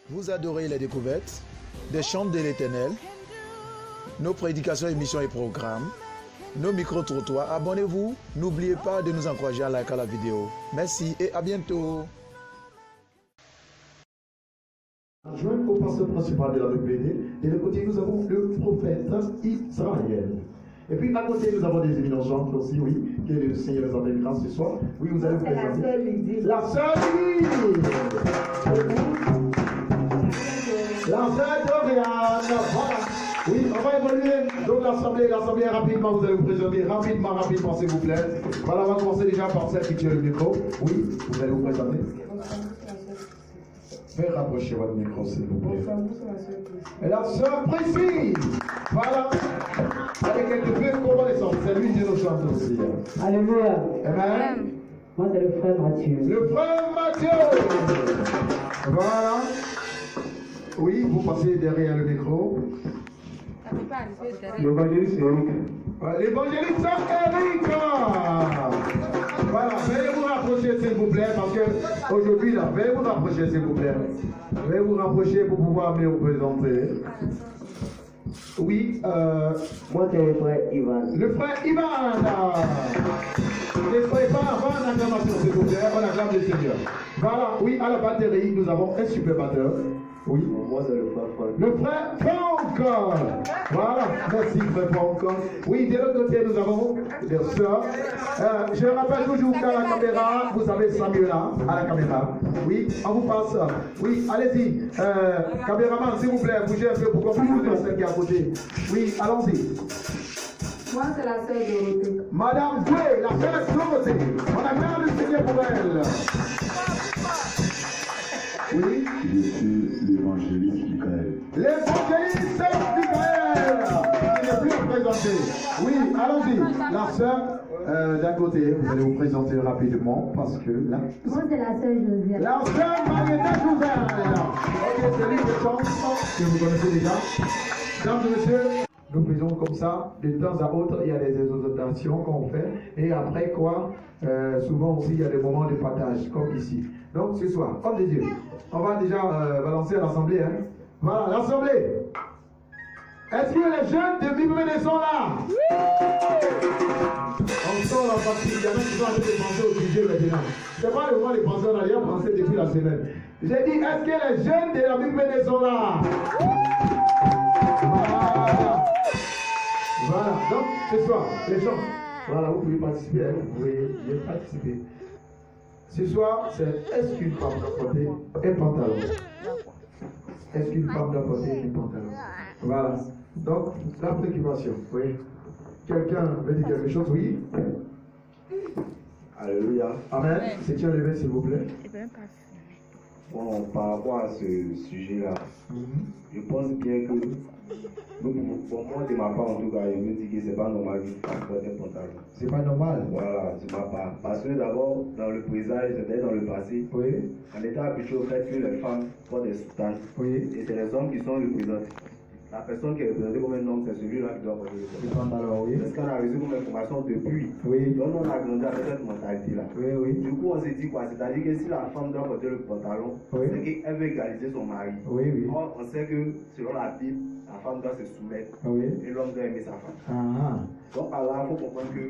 Vous adorez les découvertes, des chants de l'Éternel, nos prédications, émissions et programmes, nos micro-trottoirs. Abonnez-vous. N'oubliez pas de nous encourager à liker la vidéo. Merci et à bientôt. Joint au pasteur principal de la BPD, et de côté nous avons le prophète Israël. Et puis à côté nous avons des éminents gens aussi, oui, que le Seigneur nous appelle grâce ce soir. Oui, vous allez vous présenter. La sœur Lydie. La sœur Lydie. La sœur Doriane. Voilà. Oui, on va évoluer. Donc l'assemblée rapidement, vous allez vous présenter rapidement, s'il vous plaît. Voilà, on va commencer déjà par celle qui tient le micro. Oui, vous allez vous présenter. Faites rapprocher votre micro, s'il vous plaît. Et la sœur Priscille. Voilà. Avec quelques peu convalescents. C'est lui qui nous chante aussi. Alléluia. Amen. Moi, c'est le frère Mathieu. Le frère Mathieu. Voilà. Oui, vous passez derrière le micro. L'évangéliste Eric. L'évangéliste Eric. Voilà, veuillez vous rapprocher s'il vous plaît, parce que aujourd'hui là, veuillez vous rapprocher s'il vous plaît. Veuillez vous rapprocher pour pouvoir mieux vous présenter. Oui, Moi, c'est le frère Ivan. le frère Ivan. Ne soyez pas avant l'acclamation s'il vous plaît, on acclame le Seigneur. Voilà, oui, à la batterie, nous avons un super batteur. Oui. Moi, c'est le frère Franck. Le frère Franck. Voilà, merci frère Franck. Oui, de l'autre côté, nous avons des sœurs. Je rappelle toujours qu'à la caméra, vous avez Samuela à la caméra. Oui, on vous passe. Oui, allez-y. Caméraman, s'il vous plaît, bougez un peu pour qu'on puisse voir celle qui est à côté. Oui, allons-y. Moi, c'est la sœur Dorothée. Madame Doué, la sœur Dorothée. On acclame le Seigneur pour elle. Oui. Je suis l'évangéliste Michael. L'évangéliste Michael. Il est plus représenté. Oui, allons-y. La sœur, d'un côté, vous allez vous présenter rapidement parce que là. Moi, c'est la sœur Josiane. La sœur Marietta Josiane. Ok, c'est lui qui chante que vous connaissez déjà. Mesdames et messieurs, nous faisons comme ça, de temps à autre, il y a des exhortations qu'on fait. Et après quoi, souvent aussi, il y a des moments de partage, comme ici. Donc ce soir, homme de Dieu, on va déjà balancer à l'assemblée. Hein. Voilà, l'assemblée. Est-ce que les jeunes de Bibélé sont là? On sort la partie, il y en a qui sont en train de penser au sujet maintenant. C'est pas le moment de penser, on a déjà pensé depuis la semaine. J'ai dit, est-ce que les jeunes de la Bibélé sont là? Voilà, donc ce soir, les gens, voilà, vous pouvez participer, hein, vous pouvez y participer. Ce soir, c'est est-ce qu'une femme doit porter un pantalon? Est-ce qu'une femme doit porter un pantalon? Voilà, donc la préoccupation, oui. Quelqu'un veut dire quelque chose? Oui. Alléluia. Amen. C'est qui levé, s'il vous plaît? Bon, par rapport à ce sujet-là, je pense bien que pour moi, de ma part en tout cas, je me dis que c'est pas normal qu'une femme porte un pantalon. C'est pas normal. Voilà, de ma part. Parce que d'abord, dans le présage, c'était dans le passé, Oui. on était habitué au fait que les femmes portent des soutanes. Oui. Et c'est les hommes qui sont représentés. La personne qui est représentée comme un homme, c'est celui-là qui doit porter le Le pantalon, oui. C'est ce qu'on a reçu comme information depuis. Oui. Donc on a grandi avec cette mentalité-là. Oui, oui. Du coup, on s'est dit quoi? C'est-à-dire que si la femme doit porter le pantalon, Oui. c'est qu'elle veut égaliser son mari. Oui, oui. Or, on sait que selon la Bible, la femme doit se soumettre Oui. et l'homme doit aimer sa femme. Ah. Donc, par là, il faut comprendre que,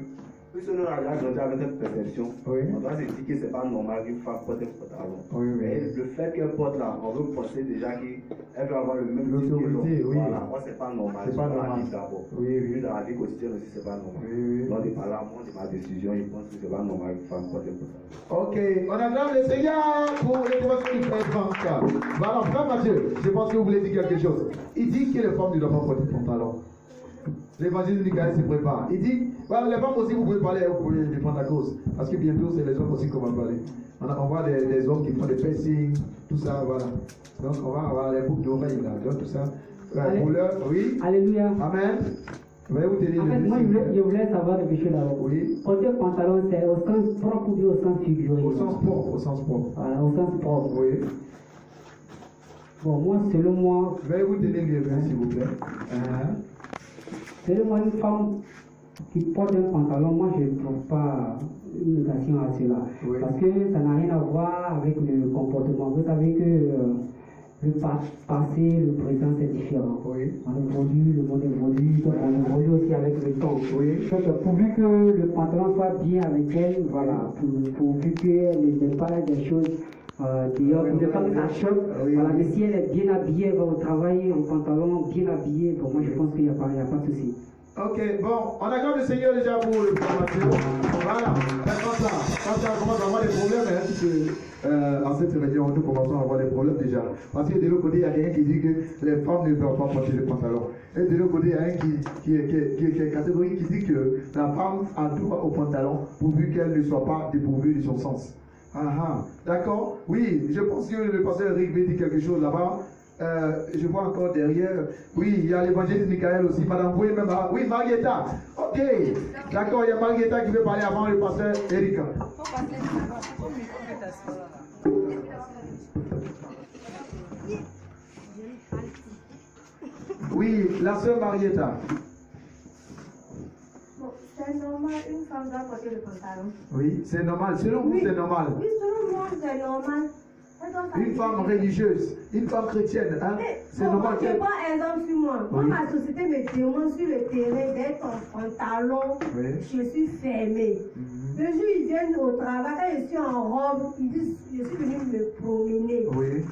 puisque nous avons déjà grandi avec cette perception, Oui. on doit se dire que c'est pas normal qu'une femme porte un pantalon. Oui, oui. Mais le fait qu'elle porte là, on veut penser déjà qu'elle veut avoir le même titre que L'autorité, l'homme. oui. Voilà, moi, c'est pas normal. C'est pas dans la normal. Bible d'abord. Oui, oui. Puis dans la vie quotidienne aussi, c'est pas normal. Oui, oui. Donc, de par là, moi, de ma décision, je pense que c'est pas normal qu'une femme porte un pantalon. Ok, on acclame le Seigneur pour l'intervention du frère Franck. Voilà, frère Mathieu, je pense que vous voulez dire quelque chose. Il dit que les femmes ne doivent pas porter de pantalon. L'évangile de Michael se prépare. Il dit, voilà, les femmes aussi, vous pouvez parler, vous pouvez défendre la cause. Parce que bientôt, c'est les hommes aussi qu'on va parler. On voit des hommes qui font des piercings, tout ça, voilà. Donc, on va avoir les boucles d'oreilles, là, donc tout ça. Pour l'heure, oui. Alléluia. Amen. Veuillez vous tenir En le fait, moi, je voulais savoir quelque chose d'abord. Oui. Porter pantalon, c'est au sens propre ou bien au sens figuré? Au sens propre, au sens propre. Voilà, au sens propre. Oui. Bon, moi, selon moi, Veuillez vous tenir le main, s'il vous plaît. selon moi, une femme qui porte un pantalon, moi, je ne trouve pas une négation à cela. Oui. Parce que ça n'a rien à voir avec le comportement. Vous savez que Le passé, le présent, c'est différent. Oui. On évolue, le monde évolue, donc on évolue aussi avec le temps. Oui. Donc, pourvu que le pantalon soit bien avec elle, voilà, pourvu qu'elle n'ait pas des choses dehors, pour ne pas que ça choque. Oui, Voilà, oui. mais si elle est bien habillée, elle va au travail en pantalon, bien habillée, bon, moi je pense qu'il n'y a pas de souci. Ok, bon, on acclame le Seigneur déjà pour le formation. Voilà, quand ça commence à avoir des problèmes, hein, en cette réunion, nous commençons à avoir des problèmes déjà. Parce que de l'autre côté, il y a quelqu'un qui dit que les femmes ne doivent pas porter le pantalon. Et de l'autre côté, il y a un qui est catégorique qui dit que la femme a droit au pantalon pourvu qu'elle ne soit pas dépourvue de son sens. D'accord. Oui, je pense que le pasteur Eric veut dire quelque chose là-bas. Je vois encore derrière. Oui, il y a l'évangéliste Michael aussi. Madame Boué, même. Oui, Marietta. Ok. D'accord, il y a Marietta qui veut parler avant le pasteur Eric. Oui, la sœur Marietta. Bon, c'est normal, une femme doit porter le pantalon. Oui, c'est normal. Selon vous, c'est normal. Oui, selon moi, c'est normal. Une femme religieuse, une femme chrétienne, hein? C'est normal Je qu'elle... prends exemple sur moi. Moi, Oui. ma société me demande sur le terrain d'être en pantalon. Oui. Je suis fermée. Le jour ils viennent au travail, quand je suis en robe, ils disent je suis venue me promener. Oui,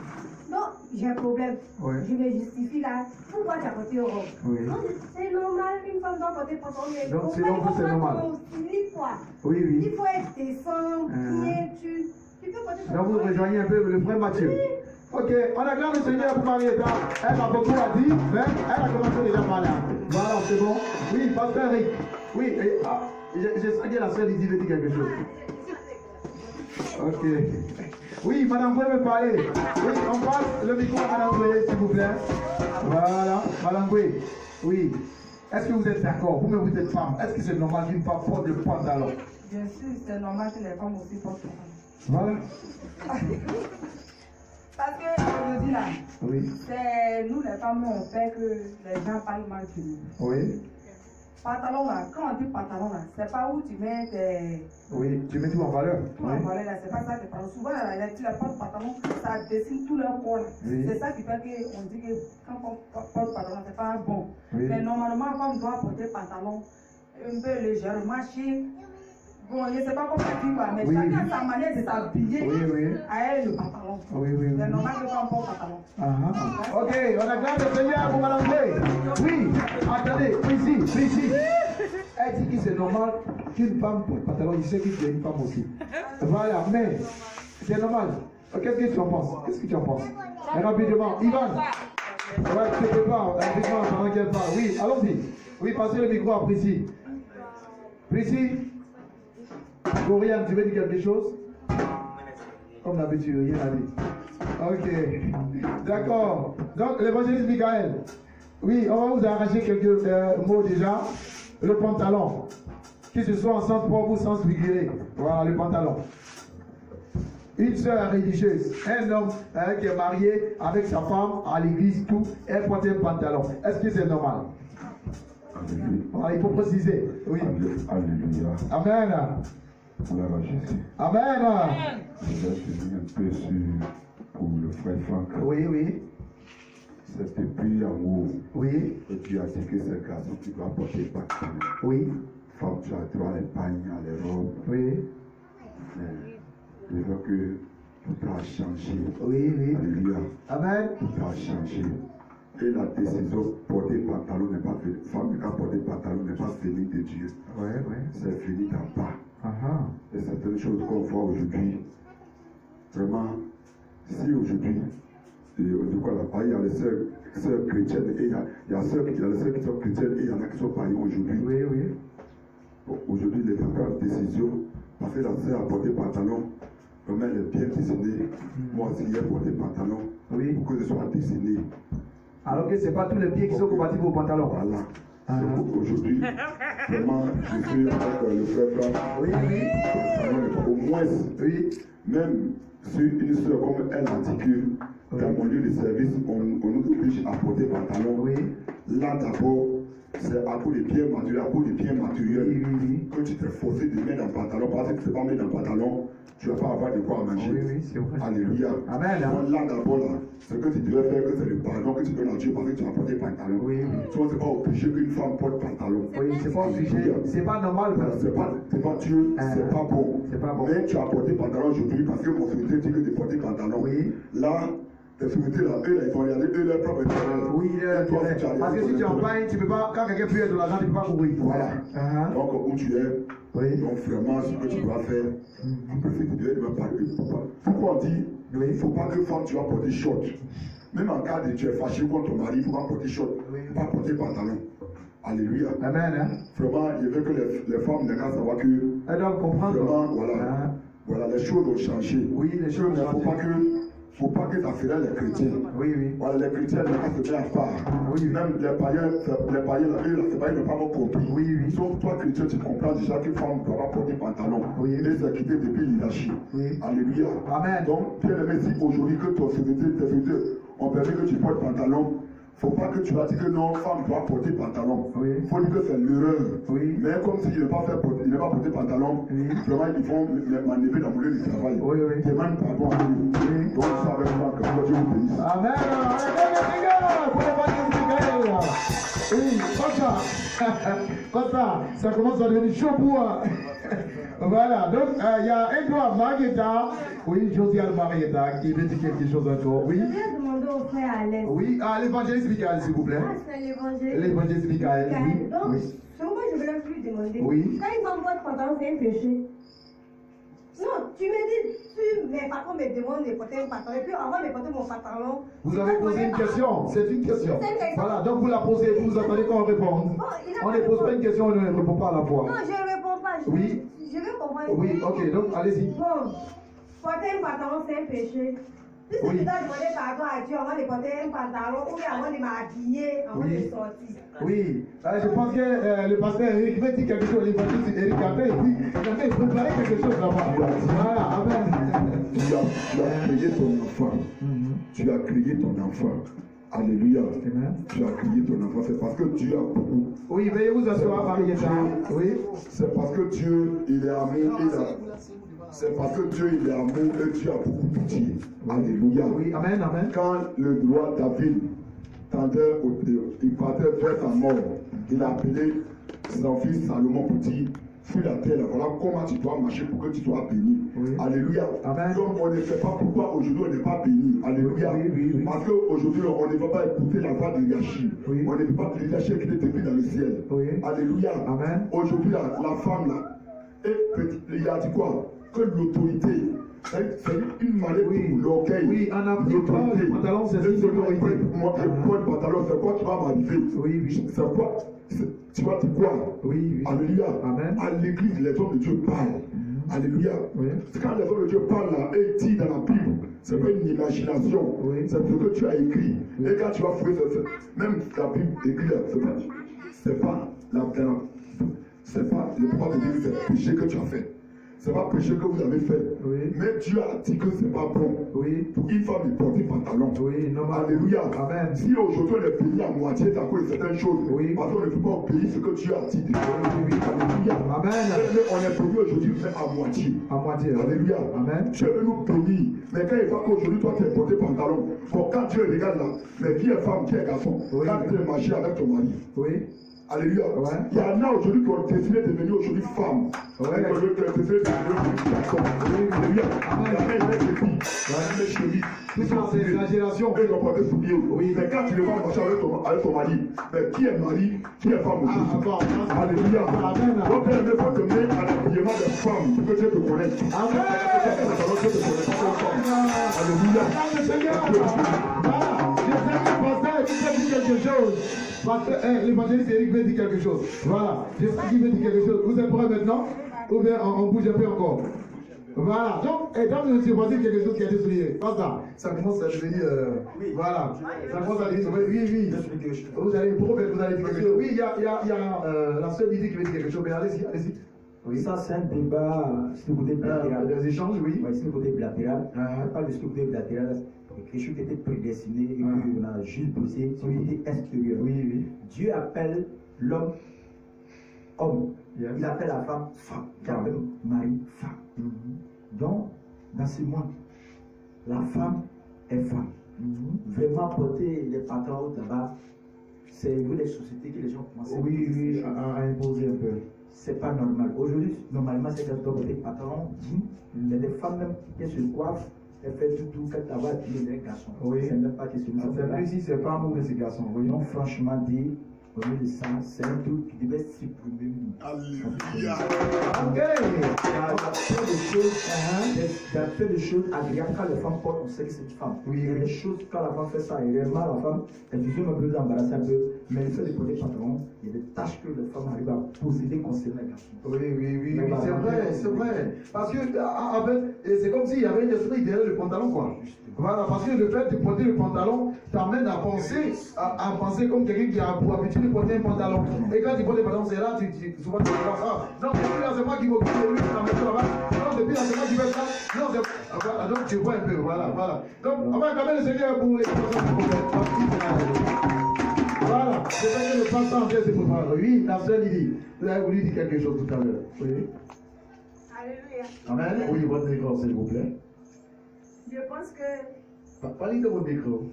Donc, j'ai un problème. Oui. Je me justifie là. Pourquoi tu as porté une robe? Oui. Donc, c'est normal, une femme doit porter pantalon. Mais Donc, au selon fait, vous, il faut c'est prendre normal. ton style, quoi. oui, Il oui. faut être décent, bien, tu peux porter ton Donc vous rejoignez un peu le frère Mathieu. Ok, on acclame le Seigneur pour Marietta. Elle a beaucoup à dire, mais elle a commencé déjà par là. Voilà, c'est bon. Oui, pasteur Eric. Oui, je sens que la sœur Lydie veut dire quelque chose. Ok. Oui, madame, vous pouvez me parler. Oui, on passe le micro à madame Boué, s'il vous plaît. Voilà, madame Boué. Oui. Est-ce que vous êtes d'accord? Vous-même, vous êtes femme. Est-ce que c'est normal qu'une femme porte le pantalon? Bien sûr, c'est normal que les femmes aussi portent le pantalon. Voilà. Parce que aujourd'hui là, Oui. c'est nous les femmes, on fait que les gens parlent mal de nous. Oui. Pantalon là, quand on dit pantalon là, c'est pas où tu mets tes. Oui, tu mets tout en valeur. Tout en valeur là, c'est pas ça que pantalon. Souvent là, tu la portes pantalon, ça dessine tout leur corps là. Oui. C'est ça qui fait qu'on dit que quand on porte pantalon, c'est pas bon. Oui. Mais normalement, quand on doit porter pantalon, un peu légèrement marcher. Bon, je ne sais pas comment tu vas, mais Oui, chacun oui. a sa manière de s'habiller. Oui, oui. À elle, le pantalon. Oui, oui, oui. C'est normal que quand on porte pantalon. Ok, on acclame le Seigneur pour madame Blé. Oui, attendez, ici. Elle dit que c'est normal qu'une femme porte pantalon. Il sait qu'il y a une femme aussi. Voilà, mais c'est normal. Qu'est-ce que tu en penses? Rapidement, Ivan. Ouais, tu te prépares rapidement pendant qu'elle parle. Oui, allons-y. Oui, passez le micro à Prissy. Prissy. Florian, tu veux dire quelque chose? Comme d'habitude, rien à dire. Ok. D'accord. Donc, l'évangéliste Michael. Oui, on va vous arracher quelques mots déjà. Le pantalon. Que ce soit en sens propre ou sens figuré. Voilà, le pantalon. Une sœur religieuse, un homme qui est marié avec sa femme à l'église, tout, elle porte un pantalon. Est-ce que c'est normal? Voilà, il faut préciser. Oui. Alléluia. Amen. Gloire à Jésus. Amen. Je vais finir un peu pour le frère Franck. Oui. C'est depuis en haut. Oui. Et tu as dit que c'est le garçon qui doit porter pantalon. Oui. Femme, tu as droit à les pagnes, à les robes. Oui. Mais je veux que tout a changé. Oui. Alléluia. Amen. Tout a changé. Et la décision porter pantalon n'est pas venue. Femme qui a porté pantalon n'est pas venue de Dieu. Oui. C'est venu d'en bas. Et certaines choses qu'on voit aujourd'hui, vraiment, si aujourd'hui, du coup, là-bas, il y a les sœurs chrétiennes et il y a les sœurs qui sont chrétiennes et il y en a qui sont païens aujourd'hui. Oui. Bon, aujourd'hui, les femmes prennent décision parce que la sœur a porté pantalon, vraiment elle est bien dessinée. Moi aussi, j'ai porté pantalon pour que je sois dessiné. Alors que ce n'est pas tous les pieds qui sont compatibles au pantalon. Voilà. Aujourd'hui, vraiment, je suis avec le frère Franck. Oui. Au moins, même si une soeur comme elle a dit que dans mon lieu de service, on nous oblige à porter pantalon. Oui. Là d'abord, c'est à cause des biens matériels, que tu t'es forcé de mettre un pantalon, parce que tu ne sais pas mettre un pantalon, tu ne vas pas avoir de quoi manger. c'est vrai. Alléluia. Amen. Donc là d'abord, là, ce que tu devais faire, que c'est le pardon que tu donnes à Dieu parce que tu as porté pantalon. Tu ne sais pas obligé qu'une femme porte pantalon. C'est pas obligé. C'est pas normal. C'est pas Dieu, c'est pas bon. Mais tu as porté pantalon aujourd'hui parce que mon secrétaire dit que tu portes pantalon. Là, tes secrétaires là, eux là, ils vont regarder eux leur propre intérêt. Parce que si tu empruntes, tu peux pas, quand quelqu'un peut de l'argent, tu ne peux pas courir. Voilà. Donc où tu es, donc vraiment ce que tu dois faire, après ce que tu dois parler. Pourquoi on dit, il ne faut pas que femme tu vas porter short. Même en cas de tu es fâché contre ton mari, il ne faut pas porter short, il ne faut pas porter pantalon. Alléluia. Amen. Vraiment, il veut que les femmes ne doivent savoir que. Elles doivent comprendre. Vraiment, voilà, les choses ont changé. Les choses ont changé. Il ne faut pas que ça ferait les chrétiens. Voilà, les chrétiens ne vont pas se mettre à part. Même les païens, eux, c'est pas, ils n'ont pas compris. Sauf toi, chrétien, tu comprends déjà que femme ne doit pas porter pantalon. Et c'est quitté depuis l'hierarchie. Alléluia. Amen. Donc, bien aimé, si aujourd'hui que ton secrétaire, on permet que tu portes pantalon, il ne faut pas que tu vas dire que non, femme doit porter pantalon. Il faut dire que c'est l'erreur. Mais comme s'il n'est pas porté pantalon, vraiment ils vont m'enlever dans mon lieu de travail. Demande pardon à Dieu. Donc ça avec moi, que Dieu vous bénisse. Amen. Comme ça commence à devenir chaud pour. Voilà, donc il y a Edouard Marietta, Josiane Marietta, qui veut dire quelque chose encore. Je vais demander au frère Alex. L'évangéliste Michael, s'il vous plaît. C'est l'évangéliste Michael. Donc, ce que je voulais plus demander. Quand ils envoient pantalon, c'est un péché. Non, tu me dis, mes patrons me demandent de porter un pantalon, et puis avant de porter mon pantalon. Vous avez posé une question, c'est une question. Voilà, donc vous la posez, vous attendez qu'on réponde. On ne pose pas une question, on ne répond pas à la fois. Non, je ne réponds pas. Je veux comprendre. Ok, donc allez-y. Bon, porter un pantalon, c'est un péché. Si tu dois demander pardon à Dieu avant de porter un pantalon ou avant de m'habiller, avant de sortir. Je pense que le pasteur Eric veut dire quelque chose, l'évangéliste Eric après, il préparer quelque chose là-bas. Voilà, amen. Tu as créé ton enfant. Tu as créé ton enfant. Alléluia. Tu as créé ton enfant. C'est parce que Dieu a beaucoup. Veuillez vous asseoir, Marietta. C'est parce que Dieu, il est amour. C'est parce que Dieu, il est amour et Dieu a beaucoup pitié. Alléluia. Amen. Quand le roi David il partait vers sa mort, il a appelé son fils Salomon pour dire, fuis la terre, voilà comment tu dois marcher pour que tu sois béni. Alléluia. Donc on ne sait pas pourquoi aujourd'hui on n'est pas béni. Alléluia. Parce qu'aujourd'hui on ne va pas écouter la voix de Yachi. On ne peut pas Yachi qui est depuis dans le ciel. Alléluia. Aujourd'hui la femme là, il a dit quoi? Que l'autorité, c'est une maladie pour l'orgueil. En Afrique, le pantalon, c'est une autorité. Moi, le pantalon, c'est quoi qui va m'arriver? C'est quoi? Tu vas dire quoi? Alléluia. À l'église, les hommes de Dieu parlent. Alléluia. Quand les hommes de Dieu parlent là, et disent dans la Bible, c'est pas une imagination. C'est ce que tu as écrit. Et quand tu vas fouiller, même la Bible écrit là, c'est pas le droit de dire que c'est le péché que tu as fait. C'est pas péché que vous avez fait. Mais Dieu a dit que c'est pas bon. Pour une femme de porter pantalon. Alléluia. Si aujourd'hui on est béni à moitié, c'est à cause de certaines choses. Parce qu'on ne peut pas obéir ce que Dieu a dit. Alléluia. On est béni aujourd'hui, mais à moitié. Alléluia. Dieu veut nous bénir. Mais quand il voit qu'aujourd'hui, toi, tu es porté pantalon, quand Dieu regarde là, mais qui est femme, qui est garçon, quand tu es marché avec ton mari. Alléluia. Il y en a aujourd'hui qui ont décidé de devenir aujourd'hui femmes. Alléluia. Alléluia. Tout ça, c'est l'exagération. Ils ont porté souliers. Mais quand tu le vois marcher avec ton mari, mais qui est mari, qui est femme aujourd'hui? Alléluia. Donc, il ne faut te mettre à l'habillement des femmes pour que Dieu te connaisse. Alléluia. L'évangéliste Eric veut dire quelque chose. Voilà. J'espère qu'il veut dire quelque chose. Vous êtes prêts maintenant? Ou bien on bouge un peu encore? Voilà. Donc, et monsieur, voici quelque chose qui a été souligné. Pas ça. Ça commence à devenir. Voilà. Ça commence à devenir. Oui. Vous allez dire quelque chose. Oui, il y a la seule idée qui veut dire quelque chose. Mais allez-y. Oui, ça c'est un débat sur le côté bilatéral. Des échanges, oui. Sur le côté bilatéral. On parle de ce côté bilatéral. Quelque chose qui était prédestiné et qu'on a juste poussé sur le côté extérieur. Dieu appelle l'homme, homme. Il appelle la femme, femme. Il appelle mari, femme. Donc, dans ce monde, la femme est femme. Vraiment porter les pantalons là-bas, c'est vous les sociétés que les gens commencent à imposer un peu. C'est pas normal. Aujourd'hui, normalement, c'est qu'elles doivent porter des pantalons, mais les femmes même qui se coiffent, elles font tout quand elles voient les garçons. C'est même pas question. C'est plus si c'est femmes ou c'est garçons. Donc, franchement, dit, au lieu de ça, c'est un truc qui devait supprimer. Alléluia. Ok. Il y a peu de choses agréables quand les femmes portent, on sait que c'est une femme. Il y a des choses quand la femme fait ça, et réellement la femme, elle devient un peu embarrassée un peu, mais le fait de porter pantalon, il y a des tâches que les femmes arrivent à posséder concernant les garçons. Oui, c'est vrai. Parce que c'est comme s'il y avait un esprit derrière le pantalon, quoi. Voilà, parce que le fait de porter le pantalon t'amène à penser comme quelqu'un qui a pour habitude de porter un pantalon. Et quand tu portes le pantalon, c'est là, souvent tu vois ça. Non, depuis là, c'est moi qui m'occupe de lui, la maison là-bas. Non, depuis là, c'est moi qui fais ça. Non, c'est. Voilà, donc tu vois un peu, voilà. Donc, on va quand même le Seigneur pour les personnes qui comprennent. Voilà, c'est vrai que le pasteur en vient se préparer. Oui, la sœur Lydie, vous avez voulu dire quelque chose tout à l'heure. Oui. Alléluia. Amen. Oui, votre micro, s'il vous plaît. Je pense que. Parlez de votre micro.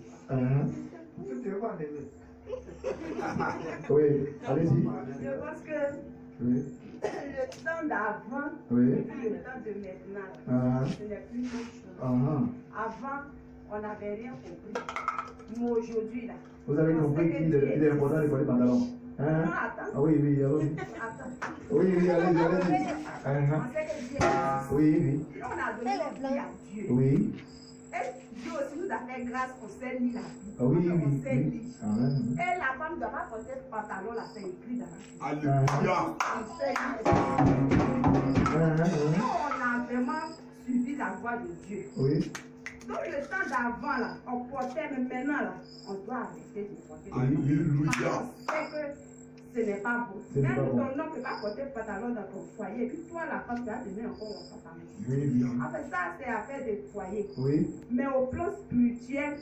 Oui, allez-y. Je pense que oui. Le temps d'avant oui. et le temps de maintenant, ce n'est plus une chose. Avant, on n'avait rien compris. Mais aujourd'hui, là. Vous avez compris qu'il est important de porter les pantalons. Non, attends. Ah oui, allons-y. Attends. Oui, allez-y. On sait que Dieu existe. Oui. Et on a donné la vie à Dieu. Oui. Et Dieu aussi nous a fait grâce qu'on s'est mis la vie. Oui. Amen. Et la femme ne doit pas porter le pantalon, là, c'est écrit dans la vie. Alléluia. On a vraiment suivi la voie de Dieu. Oui. Donc le temps d'avant, là, on portait, mais maintenant, là, on doit arrêter de porter. Alléluia. C'est que ce n'est pas bon. Même ton homme ne peut pas porter le pantalon dans ton foyer. Et puis toi, la femme, tu as donné encore un pantalon. Oui. En fait, ça, c'est affaire de foyer. Oui. Mais au plan spirituel,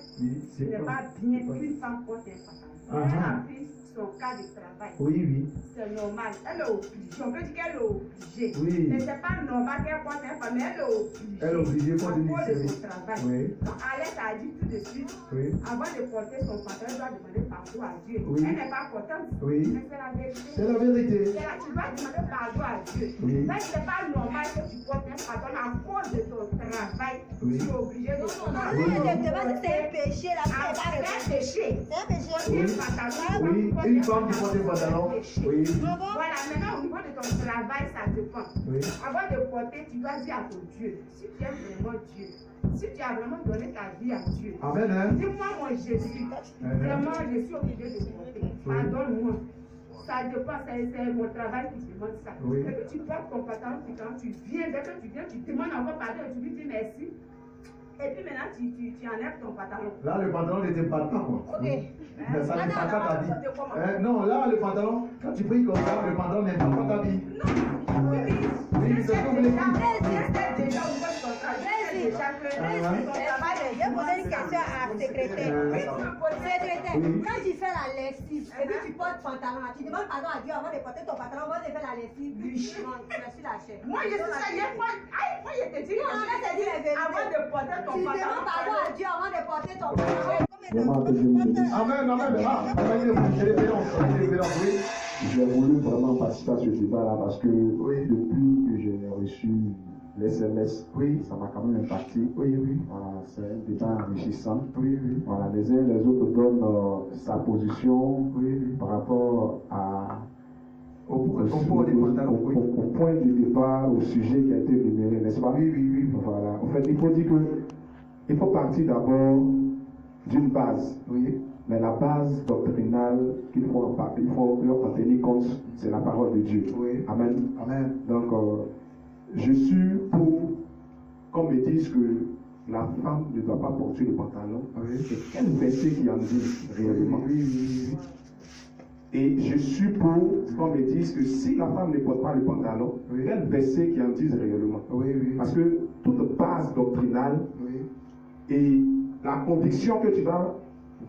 ce n'est pas bien qu'une femme porte un pantalon. Elle a pris son cas de travail. Oui. C'est normal. Elle est obligée. On peut dire qu'elle est obligée. Oui. Mais ce n'est pas normal qu'elle porte un pantalon. Mais elle est obligée. Elle est obligée pour à cause de son travail. Oui. Donc, Alex a dit tout de suite, avant de porter son pantalon, elle doit demander pardon à Dieu. Oui. Elle n'est pas contente. Oui. Mais c'est la vérité. C'est la vérité. Tu dois demander pardon à Dieu. Oui. Mais ce n'est pas normal que tu portes un pantalon à cause de ton travail. Oui. Tu es obligé de porter. C'est un péché, là. C'est un péché. C'est un péché. Oui, une femme qui porte un pantalon. Oui. Voilà, maintenant au niveau de ton travail, ça dépend. Oui. Avant de porter, tu dois dire à ton Dieu, si tu aimes vraiment Dieu, si tu as vraiment donné ta vie à Dieu, Amen. dis-moi, mon Jésus, vraiment, je suis obligé de porter. Pardonne-moi. Ça dépend, c'est mon travail qui demande ça. Oui. Et puis tu portes ton pantalon, puis quand tu viens, dès que tu viens, tu demandes encore pardon et tu lui dis merci. Et puis maintenant, tu enlèves ton pantalon. Là, le pantalon n'était pas temps, quoi. Ok. Mais ça n'est pas ta vie. Non, là, le pantalon, quand tu pries comme ça, le pantalon n'est pas ta vie. Non, oui, c'est ce que vous voulez dire. Déjà, au niveau de ton travail, déjà que ton travail est. Je posais une question à la secrétaire. Secrétaire, quand tu fais la lessive et puis tu portes pantalon, tu demandes pardon à Dieu avant de porter ton pantalon, avant de faire la lessive, je suis la chef. Moi, je suis ça hier, moi, je te dis, avant de porter ton tu pantalon. demandes pardon à Dieu avant de porter ton pantalon. J'ai voulu vraiment participer à ce débat-là parce que depuis que j'ai reçu les SMS, ça m'a quand même impacté. Voilà, c'est un débat enrichissant. Voilà, les uns et les autres donnent sa position par rapport au point de départ, au sujet qui a été énuméré, n'est-ce pas? Voilà. En fait, il faut dire que il faut partir d'abord d'une base. Mais la base doctrinale qu'il faut en tenir compte, c'est la parole de Dieu. Amen. Donc, je suis pour qu'on me dise que la femme ne doit pas porter le pantalon. Et quel verset qui en dit réellement? Et je suis pour qu'on me dise que si la femme ne porte pas le pantalon, quel verset qui en dit réellement? Parce que toute base doctrinale et la conviction que tu vas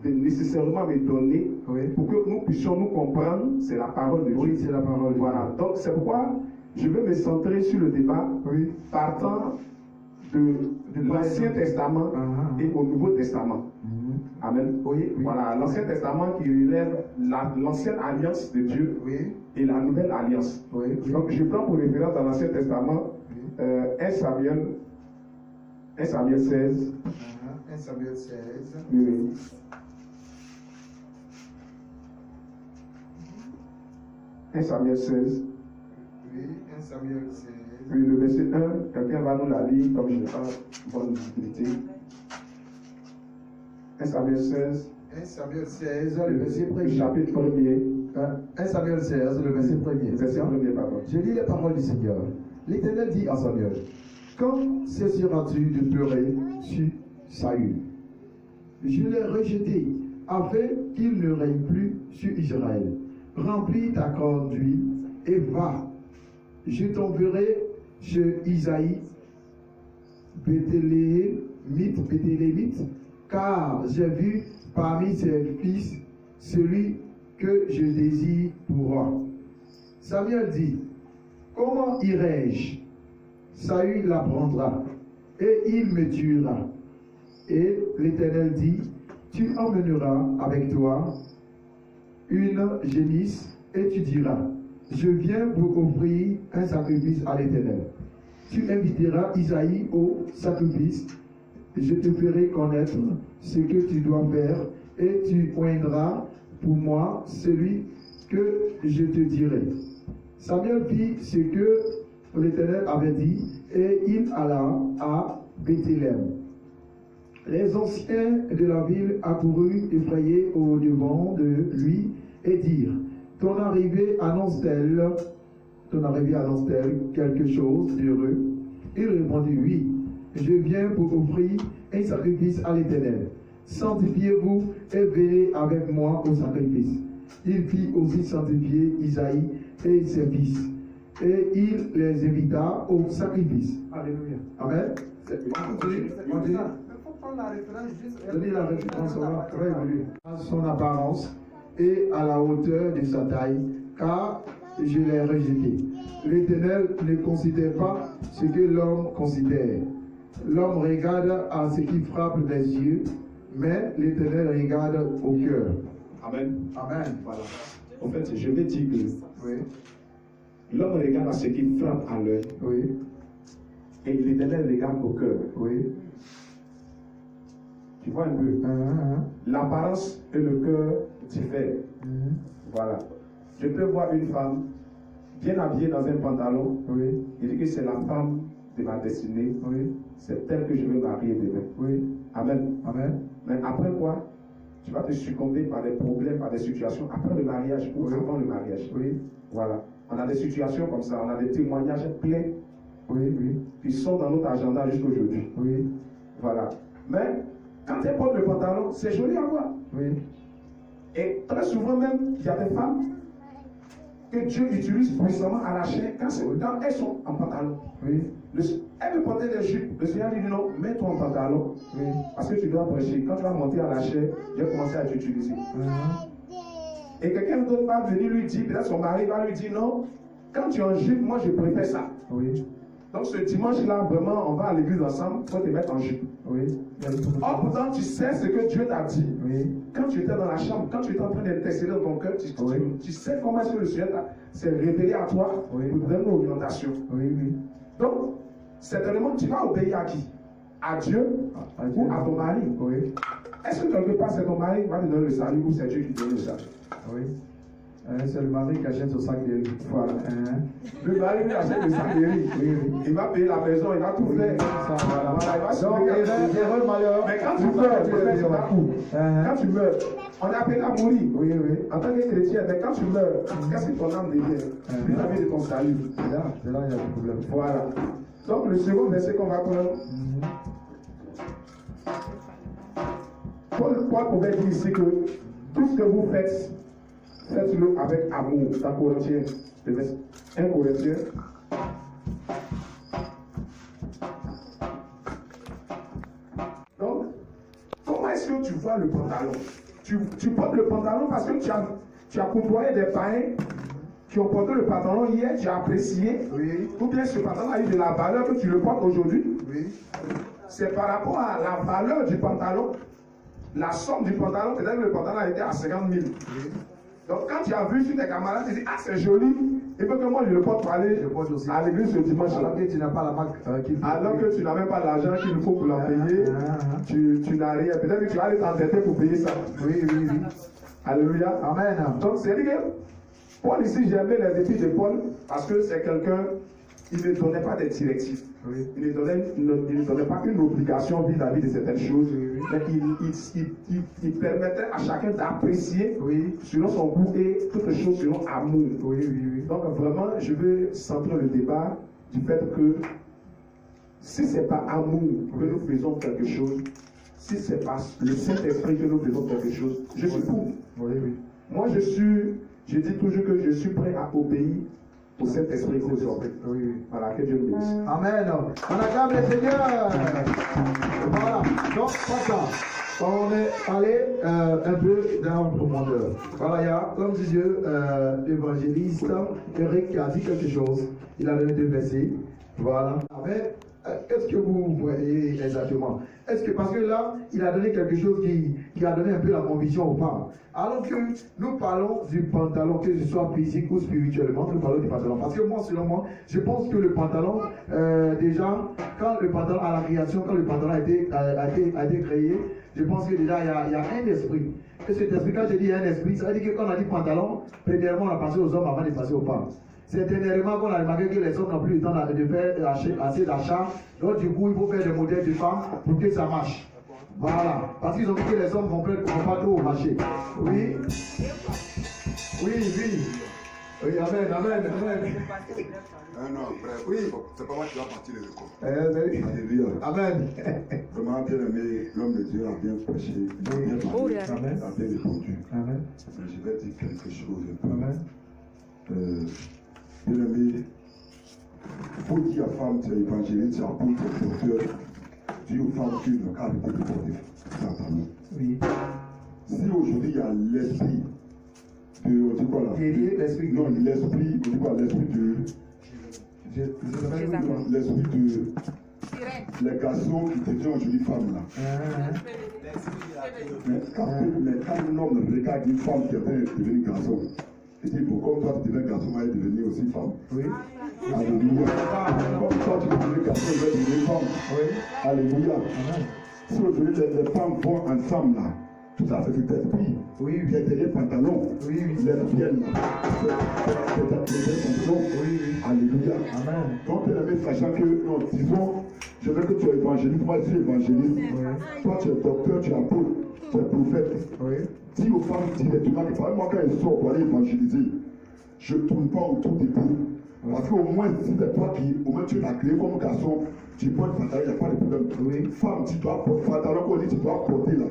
nécessairement me donner pour que nous puissions nous comprendre, c'est la parole de Dieu. Oui, c'est la parole. Voilà. Donc c'est pourquoi je veux me centrer sur le débat partant de l'Ancien Testament et au Nouveau Testament. Amen. Oui. Voilà, l'Ancien Testament qui relève l'ancienne alliance de Dieu et la nouvelle alliance. Donc je prends pour référence dans l'Ancien Testament 1 Samuel 16. 1 Samuel 16. Oui. 1 Samuel 16. Oui, 1 Samuel 16. Oui, le verset 1, quelqu'un va nous la lire comme je n'ai pas bonne visibilité. 1 Samuel 16. 1 Samuel 16, le verset 1er. Le chapitre 1er. 1 Samuel 16, le verset 1er. Verset 1er, pardon. Je lis les paroles du Seigneur. L'Éternel dit à Samuel, quand cesseras-tu de pleurer sur Saül? Je l'ai rejeté afin qu'il ne règne plus sur Israël. Remplis ta conduite et va. Je t'enverrai chez Isaïe, Béthélémite, car j'ai vu parmi ses fils celui que je désire pour roi. Samuel dit, comment irai-je? Saül l'apprendra et il me tuera. Et l'Éternel dit, tu emmèneras avec toi une génisse et tu diras, je viens pour offrir un sacrifice à l'Éternel. Tu inviteras Isaïe au sacrifice, je te ferai connaître ce que tu dois faire et tu oindras pour moi celui que je te dirai. Samuel fit ce que l'Éternel avait dit et il alla à Bethléem. Les anciens de la ville accoururent effrayés au devant de lui et dirent, ton arrivée annonce-t-elle quelque chose d'heureux? Il répondit, oui, je viens pour offrir un sacrifice à l'Éternel. Sanctifiez-vous et venez avec moi au sacrifice. Il fit aussi sanctifier Isaïe et ses fils, et il les invita au sacrifice. Alléluia. Amen. Continue. Donnez la référence à son apparence et à la hauteur de sa taille, car je l'ai rejeté. L'Éternel ne considère pas ce que l'homme considère. L'homme regarde à ce qui frappe les yeux, mais l'Éternel regarde au cœur. Amen. Amen. Voilà. En fait, je vais dire que l'homme regarde à ce qui frappe à l'œil. Oui. Et l'Éternel regarde au cœur. Oui. Tu vois un peu. L'apparence et le cœur diffèrent. Voilà. Je peux voir une femme bien habillée dans un pantalon. Oui. Il dit que c'est la femme de ma destinée. Oui. C'est elle que je veux marier demain. Oui. Amen. Amen. Mais après quoi, tu vas te succomber par des problèmes, par des situations après le mariage ou avant le mariage. Oui. Voilà. On a des situations comme ça, on a des témoignages pleins. Oui, oui. Qui sont dans notre agenda jusqu'aujourd'hui. Oui. Voilà. Mais quand elle porte le pantalon, c'est joli à voir. Oui. Et très souvent même, il y a des femmes que Dieu utilise puissamment à la chair quand elles sont en pantalon. Oui. Elle veut porter des jupes. Le Seigneur lui dit non, mets-toi en pantalon. Oui. Parce que tu dois prêcher. Quand tu vas monter à la chair, je vais commencer à t'utiliser. Et quelqu'un d'autre va venir lui dire, peut-être son mari va lui dire non, quand tu es en jupe, moi je préfère ça. Oui. Donc ce dimanche-là, vraiment, on va à l'église ensemble, il faut te mettre en jupe. Oui. Or, pourtant, tu sais ce que Dieu t'a dit. Oui. Quand tu étais dans la chambre, quand tu étais en train d'intercéder dans ton cœur, tu sais comment est-ce que le Seigneur s'est révélé à toi pour te donner une orientation. Oui, oui. Donc, certainement, tu vas obéir à qui? À Dieu ou à ton mari. Oui. Est-ce que quelque part, c'est ton mari qui va te donner le salut ou c'est Dieu qui te donne le salut? Oui. C'est le mari qui achète son sac de riz. Voilà. Le mari lui achète le sac de riz. Oui, oui. Il va payer la maison, il va tout faire. Voilà. Il va se erreur malheur. Mais quand tu meurs, quand tu meurs, on est appelé à mourir. Oui, oui. En tant que chrétien, mais quand tu meurs, qu'est-ce que ton âme devient? Vis-à-vis de ton salut. C'est là, il y a un problème. Voilà. Donc le second verset qu'on va prendre. Paul pouvait dire ici que tout ce que vous faites, faites-le avec amour. Dans Corinthiens, 1 Corinthiens. Donc, comment est-ce que tu vois le pantalon. Tu portes le pantalon parce que tu as côtoyé des païens qui ont porté le pantalon hier, tu as apprécié. Oui. Ou bien ce pantalon a eu de la valeur que tu le portes aujourd'hui. Oui. C'est par rapport à la valeur du pantalon, la somme du pantalon, peut-être que le pantalon a été à 50 000. Oui. Donc quand tu as vu sur tes camarades, tu dis, ah c'est joli, il faut que moi je le porte pour aller à l'église ce dimanche. Alors que tu n'as pas la marque alors que tu n'as même pas l'argent qu'il faut pour la payer, tu n'as rien. Peut-être que tu vas aller t'endetter pour payer ça. Oui, oui, oui. Alléluia. Amen. Donc c'est dit que Paul ici, j'ai aimé les épîtres de Paul parce que c'est quelqu'un, il ne donnait pas des directives. Oui. Il ne donnait pas une obligation vis-à-vis de certaines choses. Oui. Mais il permettait à chacun d'apprécier selon son goût et toutes les choses selon amour. Oui, oui, oui. Donc vraiment, je veux centrer le débat du fait que si ce n'est pas amour que nous faisons quelque chose, si ce n'est pas le Saint-Esprit que nous faisons quelque chose, je suis pour. Oui, oui. Moi, je dis toujours que je suis prêt à obéir au Saint-Esprit aujourd'hui. Oui. Voilà, que Dieu nous bénisse. Amen. On acclame le Seigneur. Voilà. Donc, ça. On est allé un peu dans le profondeur. Voilà, il y a l'homme de Dieu, l'évangéliste Eric qui a dit quelque chose. Il a donné 2 versets. Voilà. Amen. Qu'est-ce que vous voyez exactement? Est-ce que, parce que là, il a donné quelque chose qui a donné un peu la conviction aux femmes. Alors que nous parlons du pantalon, que ce soit physique ou spirituellement, nous parlons du pantalon. Parce que moi, selon moi, je pense que le pantalon, déjà, quand le pantalon, à la création, quand le pantalon a été créé, je pense que déjà, il y a un esprit. Et cet esprit, quand je dis un esprit, ça veut dire que quand on a dit pantalon, premièrement, on a passé aux hommes avant de passer aux femmes. C'est dernièrement qu'on a remarqué que les hommes n'ont plus le temps de faire assez d'achats. Donc du coup, il faut faire des modèles de femmes pour que ça marche. Voilà. Parce qu'ils ont vu que les hommes ne vont pas trop au marché. Oui. Oui, oui. Oui, amen, amen, amen. Non, frère, oui. C'est pas moi qui va partir les écoles. Alléluia. Amen. Vraiment bien aimé, l'homme de Dieu a bien prêché, il a bien parlé, il a bien répondu. Amen. Je vais dire quelque chose un peu. Amen. Bien aimé, il faut dire à femme, tu es évangéliste, tu es apôtre, tu es docteur, dis aux femmes que ne arrêter de porter pantalon. Oui. Si aujourd'hui il y a l'esprit de, on dit quoi là? L'esprit. Non, l'esprit, on dit quoi? L'esprit de. L'esprit de. Les garçons qui deviennent aujourd'hui femmes là. Mais quand un homme regarde une femme qui est devenue garçon, il dit, bon, comme toi tu deviens garçon, elle est devenue aussi femme. Oui. Alléluia. Comme toi tu deviens garçon, elle est devenue femme. Oui. Alléluia. Si aujourd'hui les femmes vont ensemble là, tout ça c'est cet esprit. Oui. Qui est derrière pantalon. Oui. Lesbiennes là. C'est derrière pantalon. Oui. Alléluia. Amen. Donc elle avait sachant que, non, disons, je veux que tu es évangéliste, moi je suis évangéliste. Oui. Toi tu es docteur, tu es apôtre, tu es prophète. Oui. Dis aux femmes directement que moi quand elles sortent pour aller évangéliser, je ne tourne pas autour des bouts. Parce qu'au moins, si c'est toi qui, au moins tu l'as créé comme garçon, tu portes pantalon, il n'y a pas de problème. Oui. Femme, tu dois porter pantalon, qu'on dit tu dois porter là.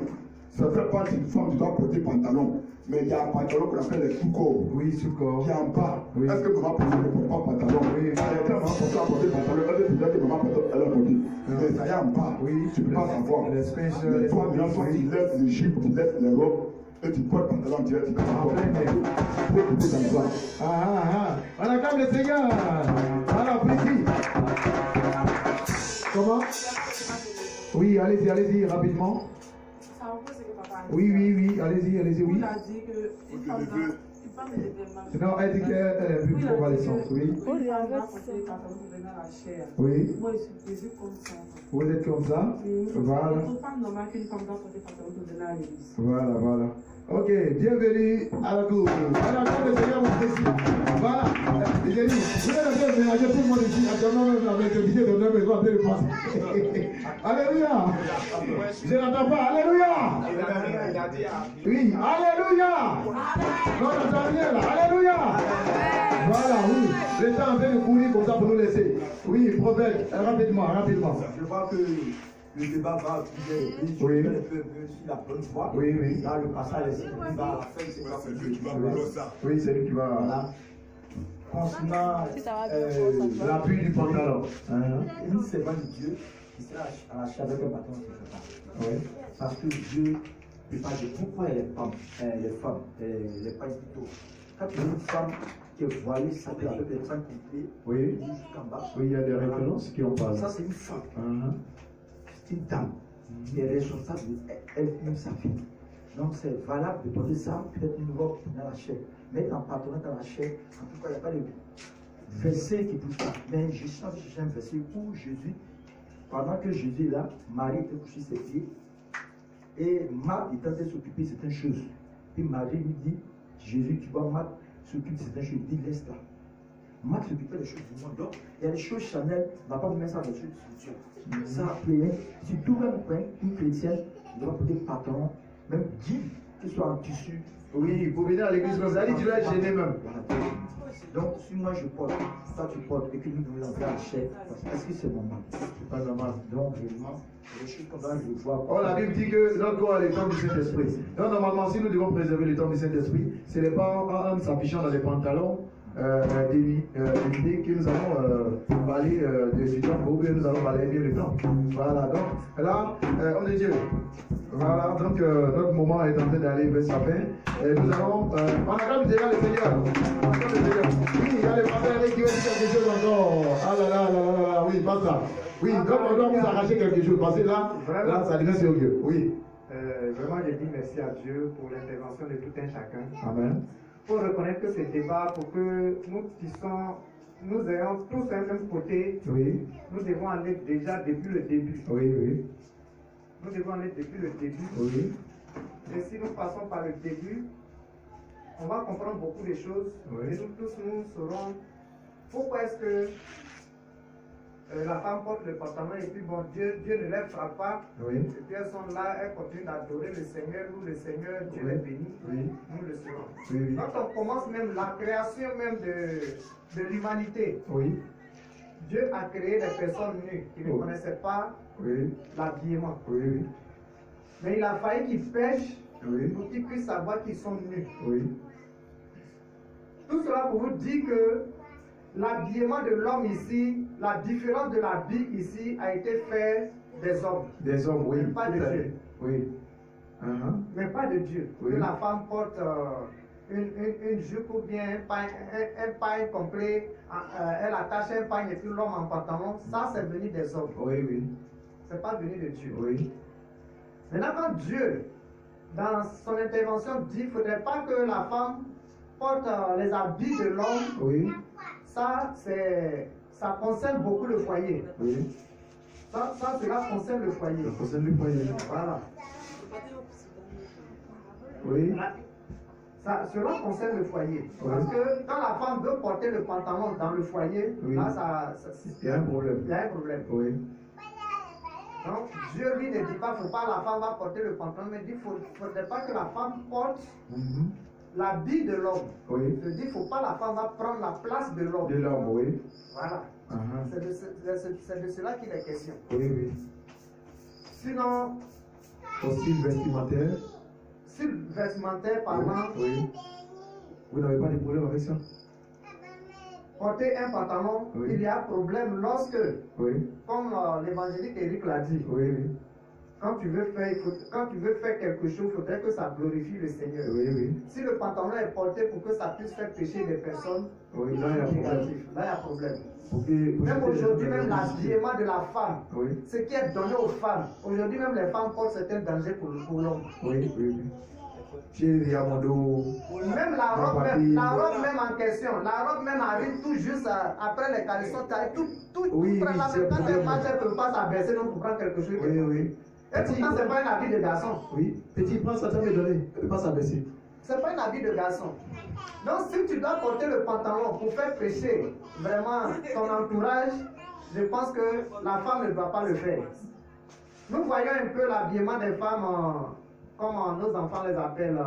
Ça fait pas une femme, tu dois porter pantalon. Mais il y a un pantalon qu'on appelle les sous-corps. Oui, sous-corps. Qui est en bas. Oui. Est-ce que maman porte ne porte pas pantalon? Oui. Quand maman porte pantalon, elle veut dire que maman porte, elle a porté. Mais ça y est en bas. Oui. Tu ne peux pas savoir. Mais toi, bien sûr, tu lèves les jupes, tu lèves les robes. Et tu portes pantalon direct, tu peux porter comme ça. On acclame le Seigneur. Alors, petit. Comment? Oui, allez-y, rapidement. Oui, allez-y, oui. Il a dit que femme non, elle dit qu'elle est plus convalescente, oui. Oui. Moi, je suis prévue comme ça. Vous êtes comme ça? Voilà. C'est pas normal qu'une femme doit porter pantalon pour venir à l'église. Voilà. Ok, bienvenue à la cour. Alors, le Seigneur vous bénisse. Voilà. J'ai dit, vous êtes ménager tout le monde ici. Actuellement, même avec le billet de 9 maisons, après le penser. Alléluia. Je n'entends pas. Alléluia. Oui, Alléluia. Non, n'entends rien là. Alléluia. Voilà, oui. Le temps en train de courir comme ça pour nous laisser. Oui, prophète, rapidement. Je vois que le débat va plusieurs reprises. Oui. Je suis la bonne foi. Oui. Là, le passage est qui va faire, c'est lui qui va ça. Oui, c'est lui qui va. Voilà. Concernant l'appui du pantalon. Une servante de Dieu qui sera à la charge avec un bâton, je ne sais pas. Oui. Parce que Dieu plupart du pourquoi les femmes, les pas plutôt. Quand tu as une femme qui est voilée, ça peut avec les femmes complets, oui, jusqu'en bas. Oui, il y a des références qui en parlent. Ça, c'est une femme. C'est une dame qui est responsable d'elle-même sa vie. Donc, c'est valable de donner ça, peut-être une robe dans la chair. Mais en partenant dans la chair, en tout cas, il n'y a pas de verset qui pousse ça. Mais je suis en train de chercher un verset où Jésus, pendant que Jésus est là, Marie était couchée ses pieds. Et Marthe est en train de s'occuper de certaines choses. Et Marie lui dit, Jésus, tu vois, Marthe s'occupe de certaines choses. Il dit, laisse-la. Marthe s'occupait des choses du monde. Donc, il y a des choses Chanel, on ne va pas vous mettre ça dans les choses spirituelles. Ça, après, si tout va nous prendre, une chrétienne, il doit porter pantalon, même jean, que ce soit en tissu. Oui, pour venir à l'église, vous allez, tu dois être gêné même. Donc, si moi je porte, ça tu portes, et que nous nous l'envoyons à la chair, est-ce que c'est normal? C'est pas normal. Donc, vraiment, les choses comme ça, je vois. Oh, la Bible dit que notre corps a le temps du Saint-Esprit. Donc, normalement, si nous devons préserver le temps du Saint-Esprit, ce n'est pas en s'affichant dans des pantalons que nous allons parler du temps, ou bien nous allons parler bien du temps. Voilà, donc là, on est Dieu. Voilà, donc notre moment est en train d'aller vers sa fin. Et nous allons. On acclame déjà le Seigneur. Oui, il y a les frères qui veulent dire quelque chose encore. Ah là là là là, oui, pas ça. Oui, donc on doit vous arracher quelque chose, parce que là, ça devient sérieux. Oui. Vraiment, je dis merci à Dieu pour l'intervention de tout un chacun. Amen. Pour reconnaître que ce débat, pour que nous ayons tous un même côté, oui. Nous devons aller déjà depuis le début. Oui, oui. Nous devons aller depuis le début. Oui. Et si nous passons par le début, on va comprendre beaucoup de choses. Oui. Et nous tous, nous saurons pourquoi est-ce que la femme porte le pantalon et puis bon, Dieu ne les frappe pas. Oui. Et puis elles sont là, elles continuent d'adorer le Seigneur. Nous, le Seigneur, Dieu les bénit. Oui. Nous le serons. Oui, oui. Quand on commence même la création même de l'humanité, oui. Dieu a créé des personnes nues qui ne connaissaient pas l'habillement. Oui, oui. Mais il a fallu qu'ils pêchent pour qu'ils puissent savoir qu'ils sont nus. Oui. Tout cela pour vous dire que l'habillement de l'homme ici, la différence de l'habit ici a été fait des hommes. Des hommes, oui. Mais pas de Dieu. Oui. Mais pas de Dieu. Oui. Que la femme porte une jupe ou bien un paille complet, elle attache un paille et puis l'homme en pantalon, ça c'est venu des hommes. Oui, oui. C'est pas venu de Dieu. Oui. Maintenant quand Dieu, dans son intervention, dit qu'il ne faudrait pas que la femme porte les habits de l'homme, oui. Ça concerne beaucoup le foyer. Oui. Cela concerne le foyer. Ça concerne le foyer. Voilà. Oui. Cela concerne le foyer. Oui. Parce que quand la femme veut porter le pantalon dans le foyer, oui. là, il y a un problème. Il y a un problème. Oui. Donc, Dieu lui ne dit pas qu'il ne faut pas la femme va porter le pantalon, mais il dit qu'il ne faudrait pas que la femme porte l'habit de l'homme. Oui. Il dit qu'il ne faut pas la femme va prendre la place de l'homme. De l'homme, oui. Voilà. C'est de cela qu'il est question. Oui, oui. Sinon, au style vestimentaire. Style vestimentaire parlant. Oui. Vous n'avez pas de problème avec ça? Porter un pantalon, oui. Il y a problème lorsque, oui. Comme l'évangélique Éric l'a dit, oui, oui. Quand tu veux faire quelque chose, il faudrait que ça glorifie le Seigneur. Oui, oui. Si le pantalon est porté pour que ça puisse faire pécher des personnes, oui, là, il y a problème. Okay. Même aujourd'hui, même l'habillement de la femme, oui. Ce qui est donné aux femmes, aujourd'hui même les femmes portent certains dangers pour l'homme. Oui, oui, oui. Même la robe même en question, la robe même arrive tout juste après les caleçons, tout oui, prend la même quand elle marche, elle ne peut pas s'abaisser donc pour prendre quelque chose. Oui, oui. Et pourtant, ce n'est pas un habit de garçon. Oui, petit prend ça, me donner, elle ne peut pas s'abaisser. Ce n'est pas un habit de garçon. Donc si tu dois porter le pantalon pour faire pécher vraiment ton entourage, je pense que la femme ne doit pas le faire. Nous voyons un peu l'habillement des femmes, comme nos enfants les appellent,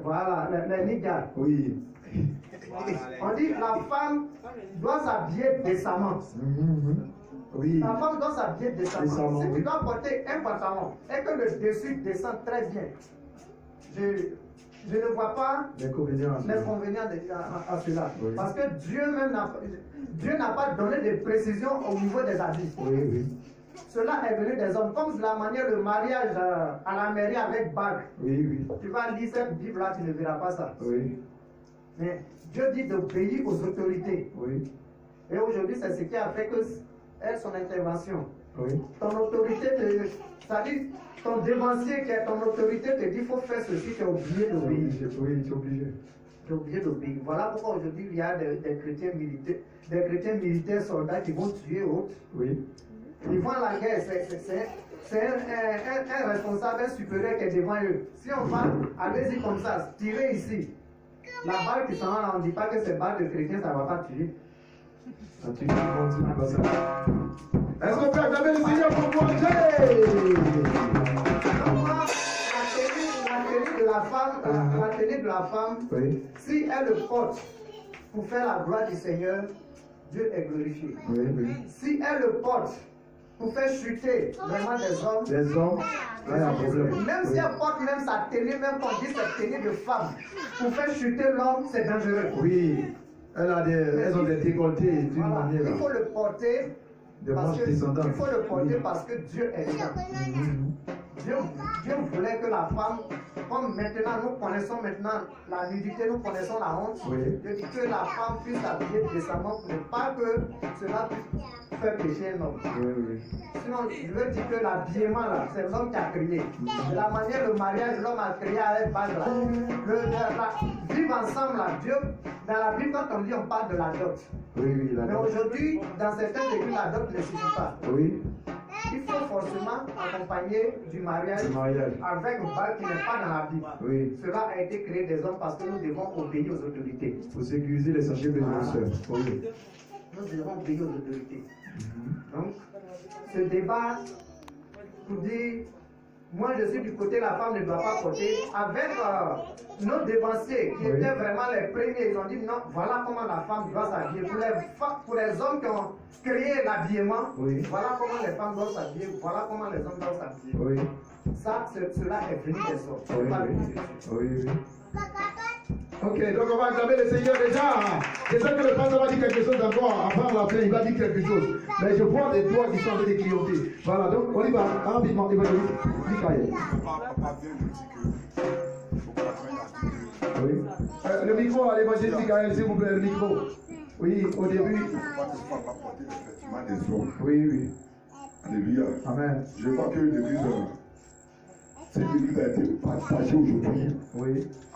voilà, les niggas. Oui. On dit que la femme doit s'habiller décemment. Oui. La femme doit s'habiller décemment. Si tu dois porter un pantalon et que le dessus descend très bien, je ne vois pas l'inconvénient à cela. Oui. Parce que Dieu n'a pas donné de précision au niveau des habits. Oui, oui. cela est venu des hommes. Comme la manière de mariage à la mairie avec bague. Oui, oui. Tu vas lire cette Bible-là, tu ne verras pas ça. Oui. Mais Dieu dit d'obéir aux autorités. Oui. Et aujourd'hui, c'est ce qui a fait que est son intervention. Oui. Ton autorité, c'est-à-dire ton dévancier qui est ton autorité te dit il faut faire ceci, tu es obligé d'obéir. Oui, tu es obligé. Tu es obligé d'obéir. Voilà pourquoi aujourd'hui il y a des chrétiens militaires, soldats qui vont tuer autres. Oui. Ils vont à la guerre, c'est un responsable, un supérieur qui est devant eux. Si on va, allez-y comme ça, tirez ici. La balle qui s'en va, on ne dit pas que c'est balle de chrétien, ça ne va pas tuer. Ça tue tout le monde, pas ça. Est-ce qu'on peut acclamer le Seigneur pour manger? La tenue de la femme, oui. Si elle le porte pour faire la gloire du Seigneur, Dieu est glorifié. Oui, oui. Si elle le porte pour faire chuter vraiment des hommes, là, il y a un problème. Même si elle porte même sa tenue, même qu'on dit cette tenue de femme, pour faire chuter l'homme, c'est dangereux. Oui, elles ont des décolletés d'une manière. Il faut le porter. Il faut le porter parce que Dieu est là. Dieu voulait que la femme, comme maintenant nous connaissons maintenant la nudité, nous connaissons la honte, oui. Dieu dit que la femme puisse s'habiller décemment pour ne pas que cela puisse faire pécher un homme. Oui, oui. Sinon, je veux dire que l'habillement là, c'est l'homme qui a créé. De la manière le mariage, l'homme a créé avec bague là. Vivre ensemble là, Dieu, dans la Bible, quand on dit, on parle de la dot. Oui, oui, la dot. Mais aujourd'hui, dans certains églises, la dot ne suffit pas. Oui. Il faut forcément accompagner du mariage avec une bague qui n'est pas dans la Bible. Oui. Cela a été créé des hommes parce que nous devons obéir aux autorités. Pour sécuriser les sachets de nos soeurs. Oui. Nous devons obéir aux autorités. Donc, ce débat pour dire, moi je suis du côté, la femme ne doit pas porter. Avec nos dévanciers qui étaient vraiment les premiers, ils ont dit non, voilà comment la femme doit s'habiller. Pour les hommes qui ont créé l'habillement, voilà comment les femmes doivent s'habiller, voilà comment les hommes doivent s'habiller. Oui. Ça, cela est venu des hommes. Oui. Ok, donc on va acclamer le Seigneur déjà. Je sais que le pasteur va dire quelque chose encore. Avant la fin, il va dire quelque chose. Mais je vois des doigts qui sont en train de clignoter. Voilà, donc on y va rapidement. Évangéliste Michael. Oui. Le micro à l'évangéliste Michael, s'il vous plaît, le micro. Oui, au début. Oui. Alléluia. Amen. Je vois que l'église. Cette église a été partagée aujourd'hui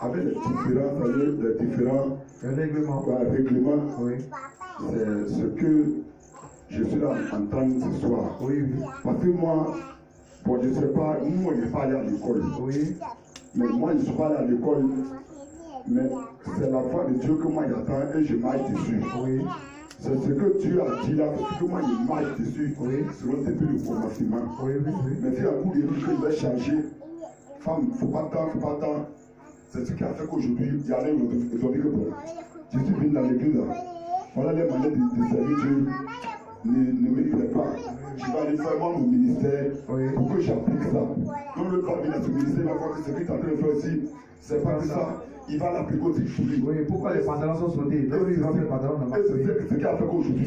avec les différents règlements. Oui. C'est ce que je suis là en train ce soir. Oui. Parce que moi, bon, je ne sais pas, nous on n'est pas allé à l'école. Oui. Mais moi je ne suis pas allé à l'école. Mais c'est la foi de Dieu que moi j'attends et je marche dessus. Oui. C'est ce que Dieu a dit là, c'est ce que moi je marche dessus. Selon depuis le commencement. Mais c'est un coup de vie que je vais changer. Femme, il ne faut pas tant. C'est ce qui a fait qu'aujourd'hui, il y a les aujourd'hui que bon. Je suis venu dans l'église là. Voilà les manières de servir Dieu. Ne me plaît pas. Je vais aller faire moi mon ministère pour que j'applique ça. Donc le pas venir dans ce ministère, il va voir que ce qu'il est en train de faire aussi, c'est pas que ça. Il va l'appliquer aussi pour lui. Oui, pourquoi les pantalons sont soldés? C'est ce qui a fait qu'aujourd'hui.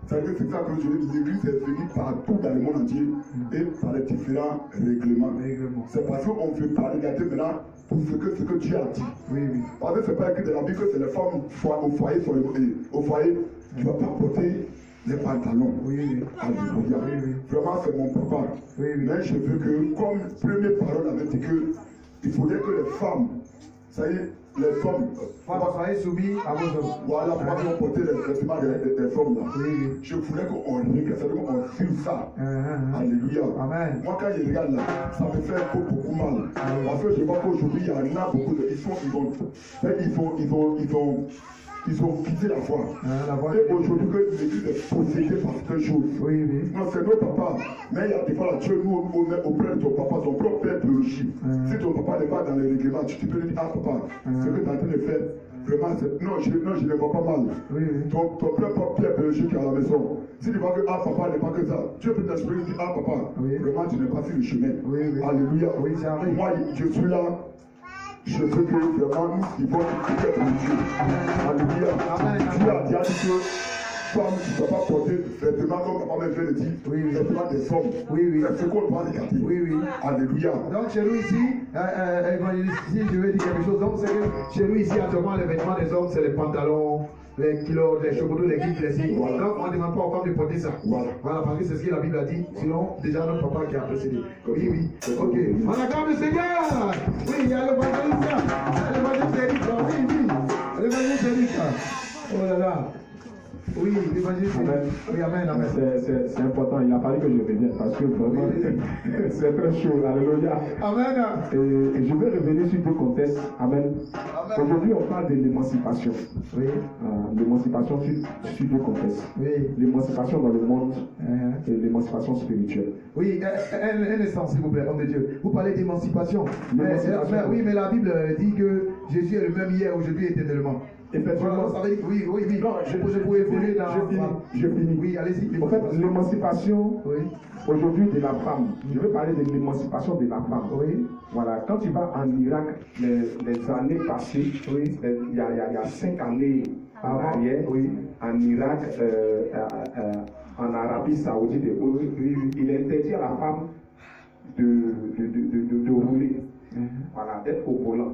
C'est-à-dire que c'est ça qu'aujourd'hui, l'église est venue partout dans le monde entier et par les différents règlements. C'est parce qu'on ne veut pas regarder maintenant pour ce que Dieu a dit. Parce que ce n'est pas écrit dans la Bible que c'est les femmes au foyer, tu ne vas pas porter les pantalons. Alléluia. Vraiment, c'est mon papa. Mais je veux que, comme première parole avait dit que il faudrait que les femmes, ça y est, les femmes soyez soumis à vos hommes. Voilà, pour qu'on porter les vêtements des femmes là. Je voulais qu'on règle, c'est-à-dire qu'on suive ça. Alléluia. Amen. Moi, quand je regarde là, ça me fait beaucoup mal. Parce que je vois qu'aujourd'hui, il y en a beaucoup de. Ils ont quitté la foi. Et aujourd'hui, que l'église est possédée par certaines choses. Non, c'est nos papas. Mais il y a des fois, là, Dieu nous met auprès de ton papa, ton propre père biologique. Si ton papa n'est pas dans les règlements, tu peux lui dire, ah papa, ce que tu es en train de faire, vraiment, non, je ne vois pas mal. Ton propre père biologique à la maison. Si tu vois que, ah papa n'est pas que ça, Dieu peut t'exprimer, dire, ah papa, vraiment, tu n'es pas sur le chemin. Alléluia. Moi, je suis là. Je veux que vraiment, ils vont écouter pour Dieu. Alléluia. Dieu a dit que femme, tu ne dois pas porter vêtements comme papa même vient de dire, vêtements des hommes. C'est ce qu'on doit regarder. Alléluia. Donc chez nous ici, ici, je vais dire quelque chose. Donc c'est que chez nous ici, actuellement, les vêtements des hommes, c'est les pantalons, les kilos, les chocolats, les kits, les signes. Voilà. Donc on ne demande pas aux femmes de porter ça. Voilà. Voilà, parce que c'est ce que la Bible a dit. Sinon, déjà notre papa qui a précédé. Oui. Ok. On acclame le Seigneur. Oui, il y a l'évangéliste. L'évangéliste Eric. Oui. L'évangéliste Eric. Oh là là. Oui, l'évangéliste. Oui, amen. C'est important. Il a fallu que je revienne parce que vraiment, c'est très chaud. Alléluia. Amen. Et je vais revenir sur deux contextes. Amen. Aujourd'hui, on parle de l'émancipation. Oui. L'émancipation sur deux contextes. Oui. L'émancipation dans le monde et l'émancipation spirituelle. Oui, un instant, s'il vous plaît, homme de Dieu. Vous parlez d'émancipation. Oui, mais la Bible dit que Jésus est le même hier, aujourd'hui et éternellement. Effectivement. Ça veut dire, oui. Non, je pouvais évoluer dans. Je finis. Oui, allez-y. En fait, l'émancipation aujourd'hui de la femme. Je vais parler de l'émancipation de la femme. Oui. Voilà, quand tu vas en Irak, les années passées, il y a 5 années en arrière, en Irak, en Arabie Saoudite et autres, il interdit à la femme de rouler. Voilà, d'être au volant.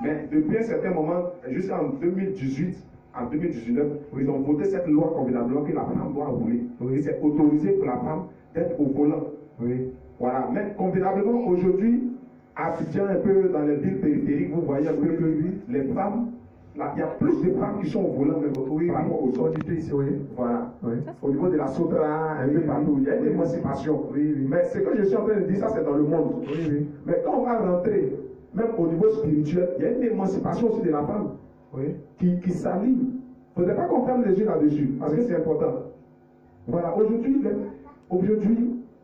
Mais depuis un certain moment, jusqu'en 2018, en 2019, ils ont voté cette loi convenablement que la femme doit rouler. C'est autorisé pour la femme d'être au volant. Voilà, mais convenablement aujourd'hui, à Abidjan, un peu dans les villes périphériques, vous voyez un peu que les femmes, il y a plus de femmes qui sont au volant que par rapport aux autres. Voilà. Au niveau de la Sotra, un peu partout, il y a une émancipation. Mais ce que je suis en train de dire, ça c'est dans le monde. Mais quand on va rentrer, même au niveau spirituel, il y a une émancipation aussi de la femme qui s'aligne. Il ne faudrait pas qu'on ferme les yeux là-dessus, parce que c'est important. Voilà, aujourd'hui,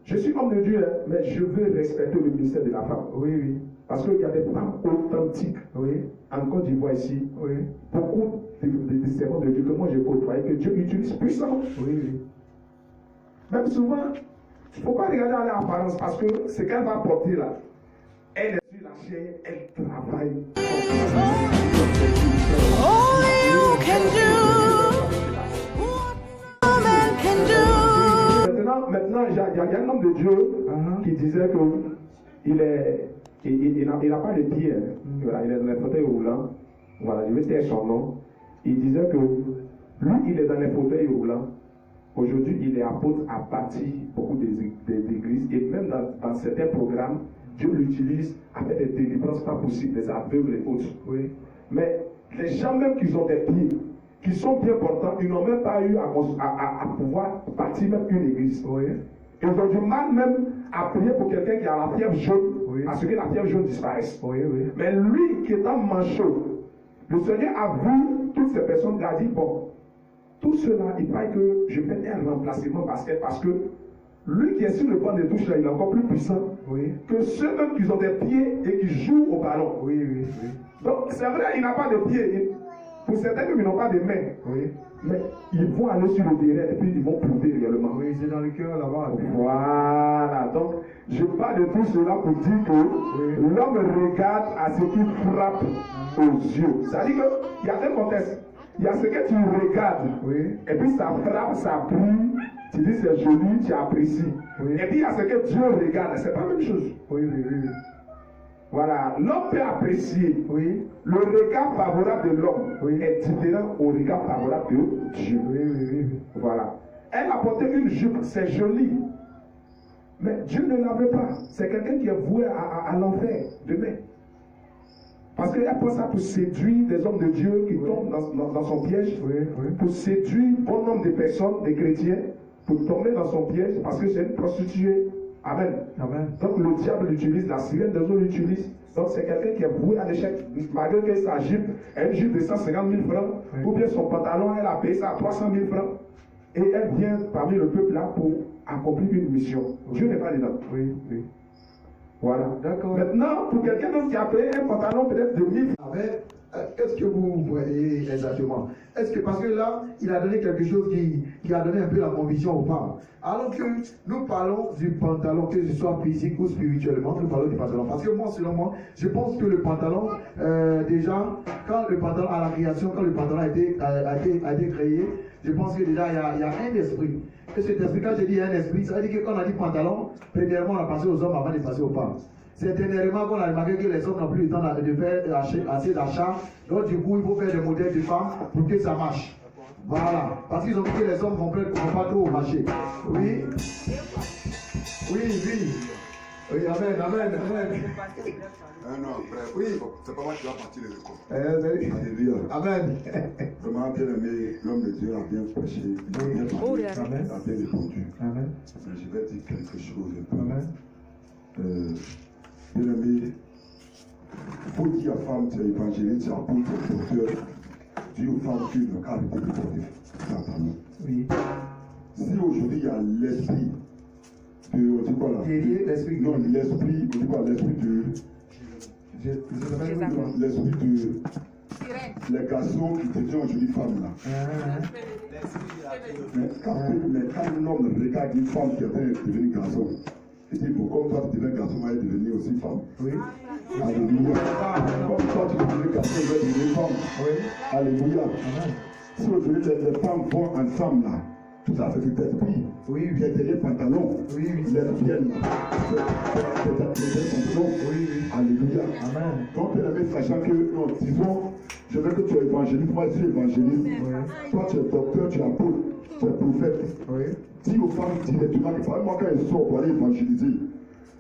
je suis homme de Dieu, mais je veux respecter le ministère de la femme. Parce qu'il y a des femmes authentiques. En Côte d'Ivoire ici, beaucoup de servants de Dieu que moi j'ai côtoyé, que Dieu utilise puissamment. Même souvent, il ne faut pas regarder à l'apparence parce que ce qu'elle va porter là, elle est sur la chair, elle travaille. Maintenant, il y a un homme de Dieu qui disait qu'il n'a pas de pied. Voilà, il est dans les fauteuils roulants. Voilà, je vais taire son nom. Il disait que lui, il est dans les fauteuils roulants. Aujourd'hui, il est apôtre à bâtir beaucoup d'églises. Et même dans certains programmes, Dieu l'utilise à faire des délivrances pas possibles, des aveugles et autres. Mais les gens même qui ont des pieds, qui sont bien portants, ils n'ont même pas eu à pouvoir bâtir même une église. Ils ont du mal même à prier pour quelqu'un qui a la fièvre jaune, à ce que la fièvre jaune disparaisse. Mais lui qui est en manchot, le Seigneur a vu toutes ces personnes, il a dit, bon, tout cela, il faille que je fasse un remplacement parce que lui qui est sur le banc de touche là, il est encore plus puissant que ceux-mêmes qui ont des pieds et qui jouent au ballon. Donc c'est vrai, il n'a pas de pieds. Pour certains, ils n'ont pas de mains. Mais ils vont aller sur le terrain et puis ils vont prouver réellement. C'est dans le cœur là-bas. Voilà. Donc, je parle de tout cela pour dire que l'homme regarde à ce qui frappe aux yeux. C'est-à-dire qu'il y a un contexte. Il y a ce que tu regardes. Et puis ça frappe, ça brille. Tu dis c'est joli, tu apprécies. Et puis il y a ce que Dieu regarde. C'est pas la même chose. Voilà, l'homme peut apprécier. Le regard favorable de l'homme est différent au regard favorable de Dieu. Voilà. Elle a porté une jupe, c'est joli. Mais Dieu ne l'avait pas. C'est quelqu'un qui est voué à l'enfer demain. Parce qu'elle pense ça pour séduire des hommes de Dieu qui tombent dans son piège. Pour séduire bon nombre de personnes, des chrétiens, pour tomber dans son piège parce que c'est une prostituée. Amen. Donc le diable l'utilise, la sirène des eaux l'utilise. Donc c'est quelqu'un qui est voué à l'échec. Malgré que sa jupe est une jupe de 150 000 francs, ou bien son pantalon, elle a payé ça à 300 000 francs. Et elle vient parmi le peuple là pour accomplir une mission. Dieu n'est pas dedans. Voilà. Maintenant, pour quelqu'un qui a payé un pantalon peut-être de 1000 francs, Qu'est-ce que vous voyez exactement? Est-ce que, parce que là, il a donné quelque chose qui a donné un peu la conviction aux femmes. Alors que nous parlons du pantalon, que ce soit physique ou spirituellement, nous parlons du pantalon. Parce que moi, selon moi, je pense que le pantalon, déjà, quand le pantalon, à la création, quand le pantalon a été créé, je pense que déjà, il y a un esprit. Et cet esprit, quand je dis un esprit, ça veut dire que quand on a dit pantalon, premièrement, on a pensé aux hommes avant de passer aux femmes. C'est dernièrement qu'on a remarqué que les hommes n'ont plus le temps de faire assez d'achats. Donc du coup, il faut faire des modèles de femmes pour que ça marche. Voilà. Parce qu'ils ont vu que les hommes ne vont pas trop au marché. Oui. Oui, oui. Oui, amen, amen, amen. Non, frère, oui. C'est pas moi qui va partir les écoles. Alléluia. Amen. Vraiment, bien aimé, l'homme de Dieu a bien prêché, il a bien parlé, il a bien répondu. Amen. Mais je vais dire quelque chose un peu. Amen. Bien aimé, il faut dire à femme, tu es évangéliste, tu es apôtre, tu es docteur. Dis aux femmes qu'il ne qu'à arrêter de porter pantalon. Oui. Si aujourd'hui il y a l'esprit de, on dit quoi là? L'esprit. Non, l'esprit, on dit quoi? L'esprit de. L'esprit de. Les garçons qui deviennent aujourd'hui femmes là. Mais quand un homme regarde une femme qui est en train de devenir garçon, il dit, bon, comme toi tu deviens garçon, elle est devenue aussi femme. Oui. Alléluia. Comme toi tu deviens garçon, elle est devenue femme. Oui. Alléluia. Si aujourd'hui les femmes vont ensemble là, tout ça c'est cet esprit. Oui. Qui est derrière pantalon. Oui. Lesbienne là. C'est derrière pantalon. Oui. Alléluia. Amen. Donc elle avait sachant que, non, disons, je veux que tu es évangéliste, moi je suis évangéliste. Oui. Toi tu es docteur, tu es apôtre, tu es prophète. Oui. Dis aux femmes directement que moi quand elles sortent pour aller évangéliser,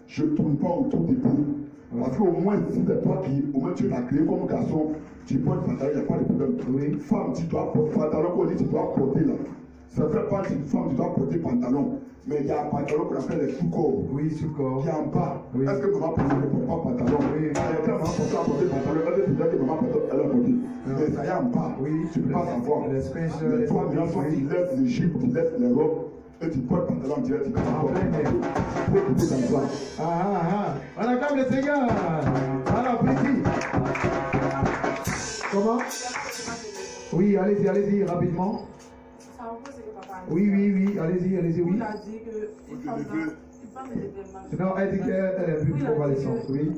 je ne tourne pas autour des bouts. Parce qu'au moins, si c'est toi qui, au moins tu l'as créé comme garçon, tu portes pantalon, il n'y a pas de problème. Oui. Femme, tu dois porter pantalon, qu'on dit tu dois porter là. Ça fait partie d'une femme, tu dois porter pantalon. Mais il y a un pantalon qu'on appelle les sous-corps. Oui, sous-corps. Qui est en bas. Oui. Est-ce que maman porte ne porte pas pantalon? Oui. Quand maman porte à porter pantalon, elle veut dire que maman porte, elle a porté. Mais ça y est en bas. Oui. Tu ne peux pas savoir. Mais toi, maintenant, soit tu laisses les jupes, tu laisses les robes, et tu portes pantalon direct, tu peux pas porter. Tu peux écouter dans toi. On acclame le Seigneur. Voilà, plaisir. Comment? Oui, allez-y, allez-y, rapidement. Oui, allez-y, oui. Il a dit que une femme est non, elle dit qu'elle est plus convalescente, oui.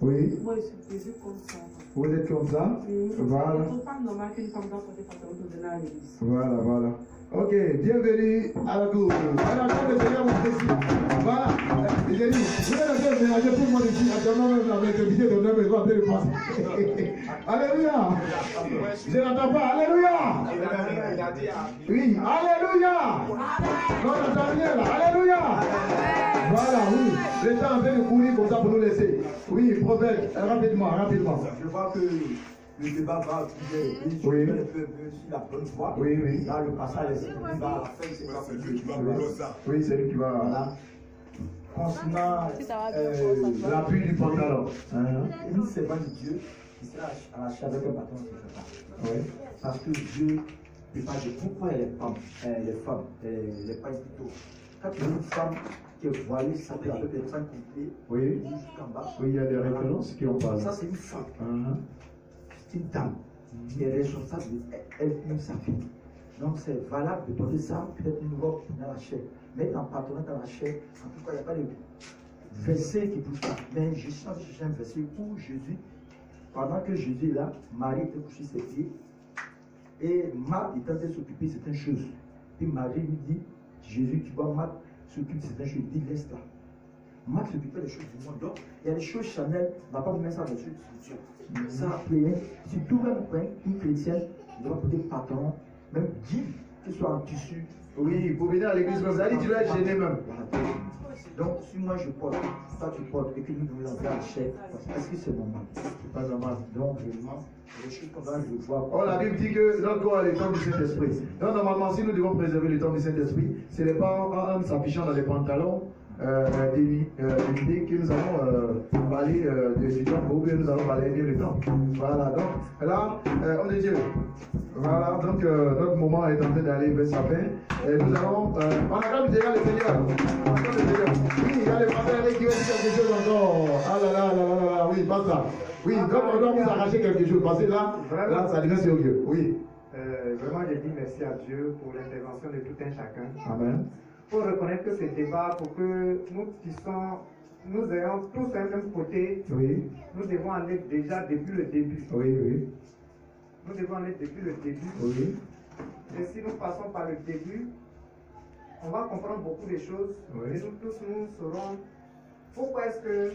Oui. Moi, je suis plaisir comme ça. Vous êtes comme ça? Voilà. Il ne faut pas normal qu'une femme doit porter pantalon pour venir à l'église. Voilà. Ok, bienvenue à la cour. Alors, quand le Seigneur vous précise. Voilà. J'ai dit, vous êtes ménager pour moi ici. Actuellement, même avec le billet de l'homme, je vais appeler le passé. Alléluia. Je n'entends pas. Alléluia. Oui, alléluia. Non, n'entends rien là. Alléluia. Voilà, oui. Le temps en train de courir comme ça pour nous laisser. Oui, prophète, rapidement. Je vois que le débat va à plusieurs reprises. Je vais un peu sur la bonne foi. Oui. Là, le passage est à la fin, c'est lui qui va ça. Oui, c'est lui qui va. Voilà. Concernant l'appui du pantalon. Une servante de Dieu qui sera arrachée avec un bâton, je ne sais pas. Oui. Parce que Dieu ne parle de pourquoi les femmes, plutôt. Quand tu as une femme qui est voilée, ça peut avec des femmes complets. Oui. Jusqu'en bas. Oui, il y a des références qui ont parlé. Ça, c'est une femme. C'est une dame qui est responsable elle-même sa fille. Donc c'est valable de porter ça, peut-être une robe dans la chair. Mais en patronat dans la chair, en tout cas, il n'y a pas de verset qui pousse ça. Mais je sens que j'ai un verset où Jésus, pendant que Jésus est là, Marie était couchée ses pieds. Et Marc était en train de s'occuper de certaines choses. Puis Marie lui dit, Jésus, tu vois, Marc s'occupe de certaines choses. Il dit, laisse là. Marc s'occupait des choses du monde. Donc, il y a des choses Chanel, on ne va pas vous mettre ça dans le sud. Ça a appelé, si tout même point, une chrétienne, il doit porter patron, même guide, qu'il soit en tissu. Oui, pour venir à l'église, vous avez dit, tu vas être gêné même. Donc, si moi je porte, toi tu portes, et que nous devons entrer à la chair, est-ce que c'est normal? C'est pas normal. Donc, vraiment, les choses comme ça, je vois. Oh, la Bible dit que notre corps a le temps du Saint-Esprit. Donc, normalement, si nous devons préserver le temps du Saint-Esprit, ce n'est pas en s'affichant dans les pantalons. L'idée que nous allons parler du temps, ou bien nous allons parler du temps. Voilà, donc là, on est Dieu. Voilà, donc notre moment est en train d'aller vers sa fin. Et nous allons. On acclame déjà le Seigneur. Oui, il y a les frères qui vont dire quelque chose encore. Ah là, oui, pas ça. Oui, donc on doit vous arracher quelque chose. Parce que là, ça devient sérieux. Oui. Vraiment, je dis merci à Dieu pour l'intervention de tout un chacun. Amen. Pour reconnaître que ce débat, pour que nous ayons tous un même côté, oui. Nous devons aller déjà depuis le début. Oui, oui. Nous devons aller depuis le début. Oui. Et si nous passons par le début, on va comprendre beaucoup de choses. Oui. Et nous tous, nous saurons pourquoi est-ce que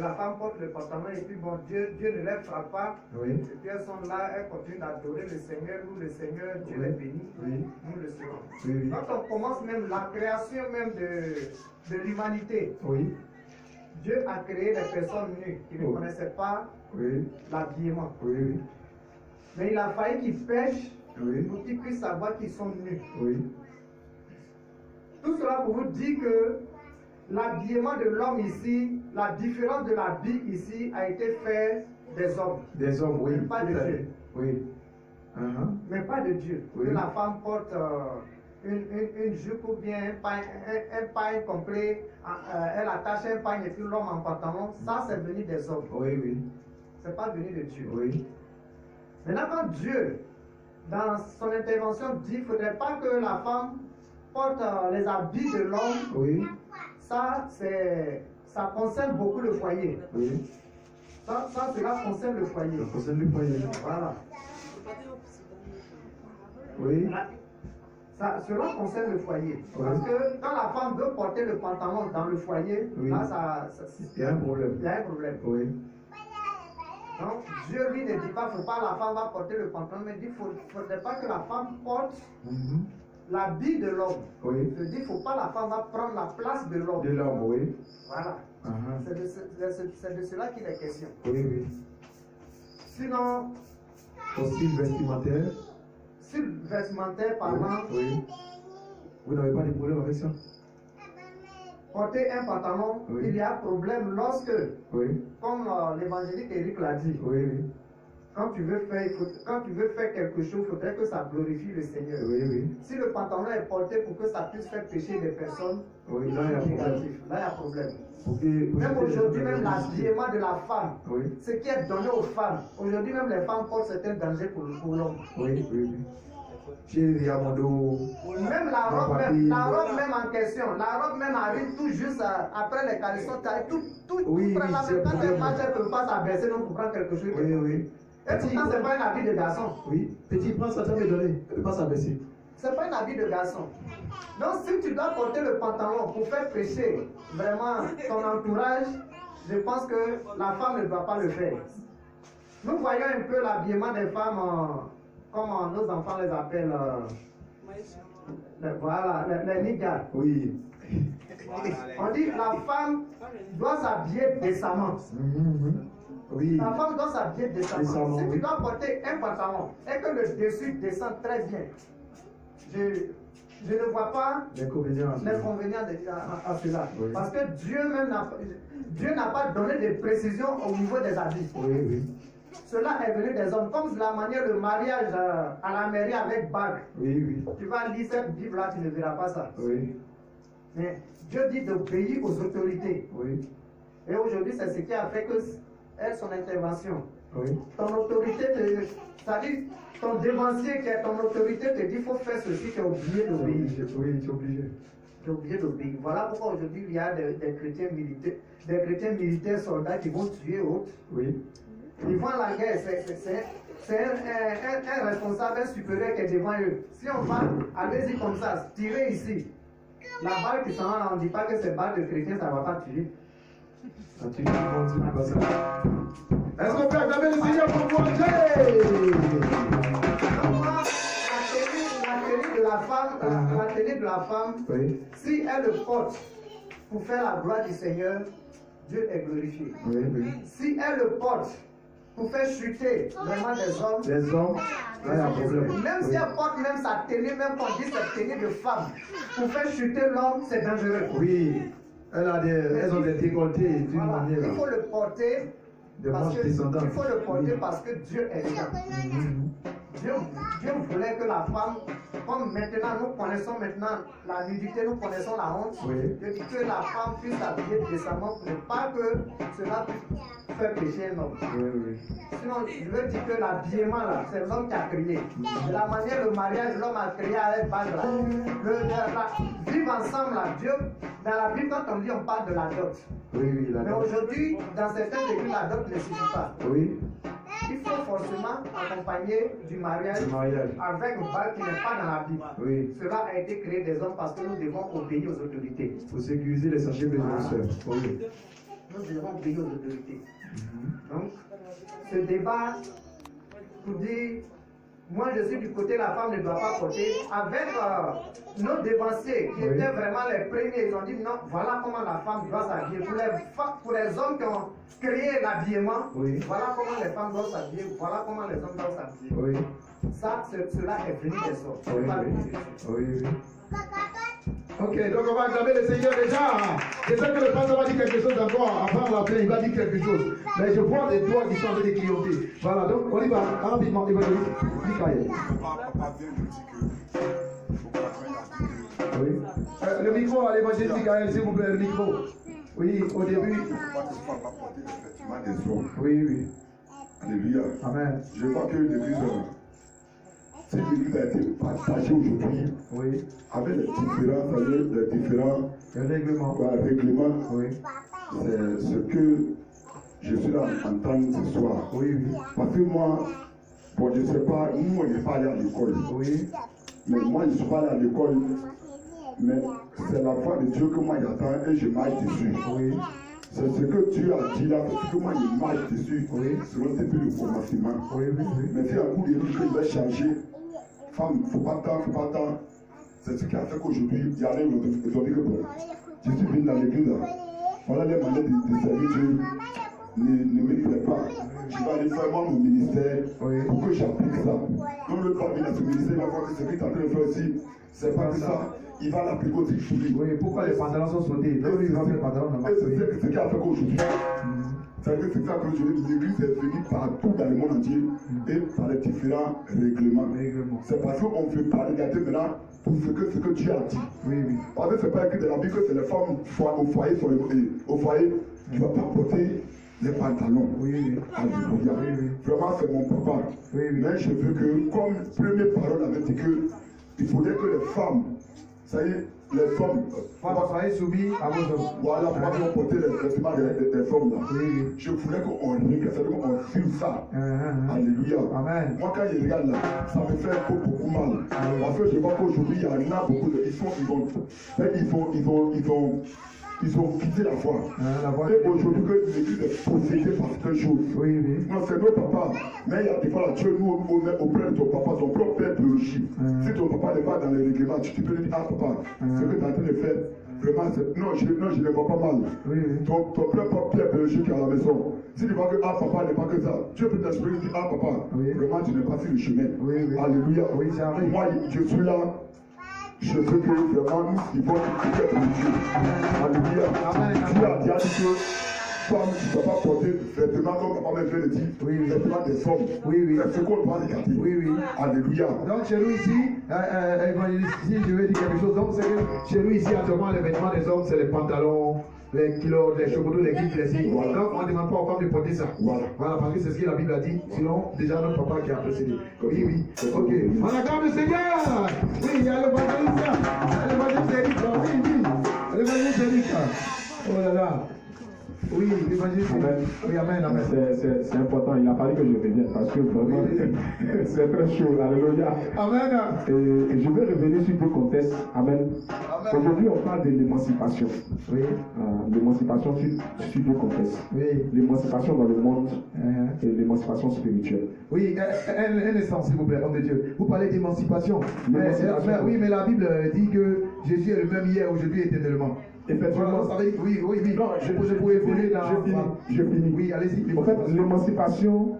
la femme porte le pantalon et puis bon, Dieu ne les frappe pas. Oui. Et puis elles sont là, elles continuent d'adorer le Seigneur. Nous, le Seigneur, Dieu les bénit. Oui. Nous le saurons. Oui, oui. Quand on commence même la création même de l'humanité, oui. Dieu a créé des personnes nues qui ne connaissaient pas l'habillement. Oui, oui. Mais il a fallu qu'ils pêchent pour qu'ils puissent savoir qu'ils sont nus. Oui. Tout cela pour vous dire que l'habillement de l'homme ici, la différence de l'habit ici a été fait des hommes. Des hommes, oui. Mais pas de Dieu. Oui. Mais pas de Dieu. Oui. Que la femme porte une jupe ou bien un pagne complet, elle attache un pagne et puis l'homme en pantalon, ça c'est venu des hommes. Oui, oui. C'est pas venu de Dieu. Oui. Maintenant, quand Dieu, dans son intervention, dit qu'il ne faudrait pas que la femme porte les habits de l'homme, oui. Ça concerne beaucoup le foyer. Oui. Cela concerne le foyer. Ça concerne le foyer. Voilà. Oui. Cela concerne le foyer. Oui. Parce que quand la femme veut porter le pantalon dans le foyer, oui. Là, il y a un problème. Il y a un problème. Oui. Donc, Dieu lui ne dit pas, il ne faut pas la femme va porter le pantalon, mais il dit, il ne faudrait pas que la femme porte l'habit de l'homme. Oui. Il dit, il ne faut pas la femme va prendre la place de l'homme. De l'homme, oui. Voilà. C'est de cela qu'il est question. Oui, oui. Sinon, au style vestimentaire. Style vestimentaire parlant. Oui. Vous n'avez pas de problème avec ça? Porter un pantalon, il y a problème lorsque, comme l'évangélique Éric l'a dit, quand tu veux faire quelque chose, il faudrait que ça glorifie le Seigneur. Si le pantalon est porté pour que ça puisse faire pécher des personnes, là il y a problème. Là il y a problème. Même aujourd'hui, même l'habillement de la femme, ce qui est donné aux femmes, aujourd'hui même les femmes portent certains dangers pour l'homme. Même la robe même en question, la robe même arrive tout juste après les calissons, tout prend la même quand elle marche, elle ne peut pas s'abaisser, non, pour prendre quelque chose. Et pourtant, ce n'est pas un habit de garçon. Oui, petit, prends ça, tu vas me donner, ne peut pas s'abaisser. Ce n'est pas un habit de garçon. Donc, si tu dois porter le pantalon pour faire prêcher vraiment ton entourage, je pense que la femme ne doit pas le faire. Nous voyons un peu l'habillement des femmes, comme nos enfants les appellent, voilà, les niggas. Oui. On dit que la femme doit s'habiller décemment. Oui. La femme doit s'habiller décemment. Si tu dois porter un pantalon et que le dessus descend très bien, je ne vois pas l'inconvénient à cela. Oui. Parce que Dieu n'a pas donné de précision au niveau des habits. Oui. Cela est venu des hommes. Comme de la manière le mariage à la mairie avec bague. Tu vas lire cette Bible-là, tu ne verras pas ça. Mais Dieu dit d'obéir aux autorités. Et aujourd'hui, c'est ce qui a fait que son intervention. Ton autorité, c'est-à-dire ton dévancier qui est ton autorité te dit qu'il faut faire ceci, tu es obligé d'obéir. Oui, tu es obligé. Tu es obligé d'obéir. Voilà pourquoi aujourd'hui il y a des chrétiens militaires soldats qui vont tuer autres. Ils vont à la guerre, c'est un responsable, un supérieur qui est devant eux. Si on va, allez-y comme ça, tirez ici. La balle qui s'en va, on ne dit pas que c'est balle de chrétien, ça ne va pas tuer. Est-ce qu'on peut acclamer le Seigneur pour manger? La tenue de la femme, si elle le porte pour faire la gloire du Seigneur, Dieu est glorifié. Si elle le porte pour faire chuter vraiment des hommes, là, il y a un problème. Même si elle porte même sa tenue, même qu'on dit cette tenue de femme, pour faire chuter l'homme, c'est dangereux. Oui, elles ont des décolletés d'une manière. Il faut le porter. Des manches descendantes. Il faut le porter parce que Dieu est dedans. Dieu voulait que la femme, comme maintenant nous connaissons maintenant la nudité, nous connaissons la honte, Dieu dit que la femme puisse s'habiller décemment pour ne pas que cela puisse faire pécher un homme. Sinon, je veux dire que l'habillement là, c'est l'homme qui a créé. De la manière le mariage, l'homme a créé avec bague là. Vivre ensemble là, Dieu, dans la Bible, quand on dit, on parle de la dot. Mais aujourd'hui, dans certaines églises, la dot ne suffit pas. Il faut forcément accompagner du mariage avec une bague qui n'est pas dans la Bible. Cela a été créé des hommes parce que nous devons obéir aux autorités. Pour sécuriser les sachets de Nous devons obéir aux autorités. Donc, ce débat pour dire, moi je suis du côté, la femme ne doit pas porter, avec nos dévanciers qui étaient vraiment les premiers, ils ont dit non, voilà comment la femme doit s'habiller. Pour les hommes qui ont créé l'habillement, voilà comment les femmes doivent s'habiller, voilà comment les hommes doivent s'habiller. Ça, cela est venu des hommes. Ok, donc on va acclamer le Seigneur déjà. Je sais que le pasteur va dire quelque chose encore. Avant la fin, il va dire quelque chose. Mais je vois des doigts qui sont en train de clignoter. Voilà, donc on y va rapidement. Michael. Oui. Le micro à l'évangile Michael, s'il vous plaît, le micro. Oui, au début. Oui. Alléluia. Amen. Je vois que l'église. Cette église a été partagée aujourd'hui avec les différents règlements. C'est ce que je suis là en train ce soir. Parce que moi, bon, je ne sais pas, nous on n'est pas allé à l'école. Mais moi je ne suis pas allé à l'école. Mais c'est la foi de Dieu que moi j'attends et je marche dessus. C'est ce que Dieu a dit là, parce que moi je marche dessus selon depuis le commencement. Mais c'est un coup de vie qu'il va changer. Femme, faut pas tant. C'est ce qui a fait qu'aujourd'hui, il y a les aujourd'hui que bon. Je suis venu dans l'église là. Voilà les manières de servir Dieu. Ne me plaît pas. Je vais aller faire moi mon ministère pour que j'applique ça. Donc le pas venir dans ce ministère, il va voir que ce qu'il est en train de faire aussi, c'est pas ça. Il va l'appliquer aussi pour lui. Pourquoi les pantalons sont sautés? C'est ce qui a fait qu'aujourd'hui. C'est que c'est ça que l'église est venue partout dans le monde entier et par les différents règlements. C'est parce qu'on ne veut pas regarder maintenant pour ce que Dieu a dit. Parce que ce n'est pas écrit dans la Bible que c'est les femmes au foyer qui ne vont pas porter les pantalons. Alléluia. Vraiment, c'est mon papa. Mais je veux que, comme première parole avait dit que il faudrait que les femmes, ça y est, les femmes, soyez soumis à vos hommes. Voilà, pour qu'ils vont porter les vêtements des femmes là. Je voulais qu'on regarde, c'est-à-dire qu'on filme ça. Alléluia. Amen. Moi, quand je regarde là, ça me fait beaucoup mal. Parce que je vois qu'aujourd'hui, il y en a beaucoup de. Ils ont quitté la foi. Et aujourd'hui, que l'église est possédée par certaines choses. Non, c'est nos papas. Mais il y a des fois, Dieu nous auprès de ton papa, son propre père biologique. Si ton papa n'est pas dans les règlements, tu peux lui dire, ah papa, ce que tu es en train de faire, vraiment, non, je ne vois pas mal. Ton propre père biologique est à la maison. Si tu vois que, ah papa n'est pas que ça, Dieu peut t'inspirer et dire, ah papa, vraiment, tu n'es pas sur le chemin. Alléluia. Moi, je suis là. Je veux que vraiment nous vivons tout pour Dieu. Alléluia. Dieu a dit que femme qui ne doit pas porter vêtements comme papa me fait le dire, vêtements des femmes. C'est ce qu'on doit regarder. Alléluia. Donc chez nous ici, ici je vais dire quelque chose. Donc c'est que chez nous ici, actuellement, les vêtements des hommes, c'est les pantalons, les kilos, les chocolats, les guides, les signes. Donc on ne demande pas aux femmes de porter ça. Voilà, parce que c'est ce que la Bible a dit. Sinon, déjà notre papa qui a précédé. Oui. Ok. On acclame le Seigneur. Oui, il y a l'évangéliste. L'évangéliste Eric. Oui. L'évangéliste Eric. Oh là là. Oui, l'évangéliste. Oui, amen. C'est important. Il a fallu que je revienne parce que vraiment, c'est très chaud. Alléluia. Amen. Et je vais revenir sur deux contextes. Amen. Aujourd'hui, on parle de l'émancipation. L'émancipation sur deux contextes. L'émancipation dans le monde et l'émancipation spirituelle. Oui, un instant, s'il vous plaît, homme de Dieu. Vous parlez d'émancipation. Oui, mais la Bible dit que Jésus est le même hier, aujourd'hui, éternellement. Effectivement. Oui. Non, je pouvais évoluer dans. Je finis. Oui, allez-y. En fait, l'émancipation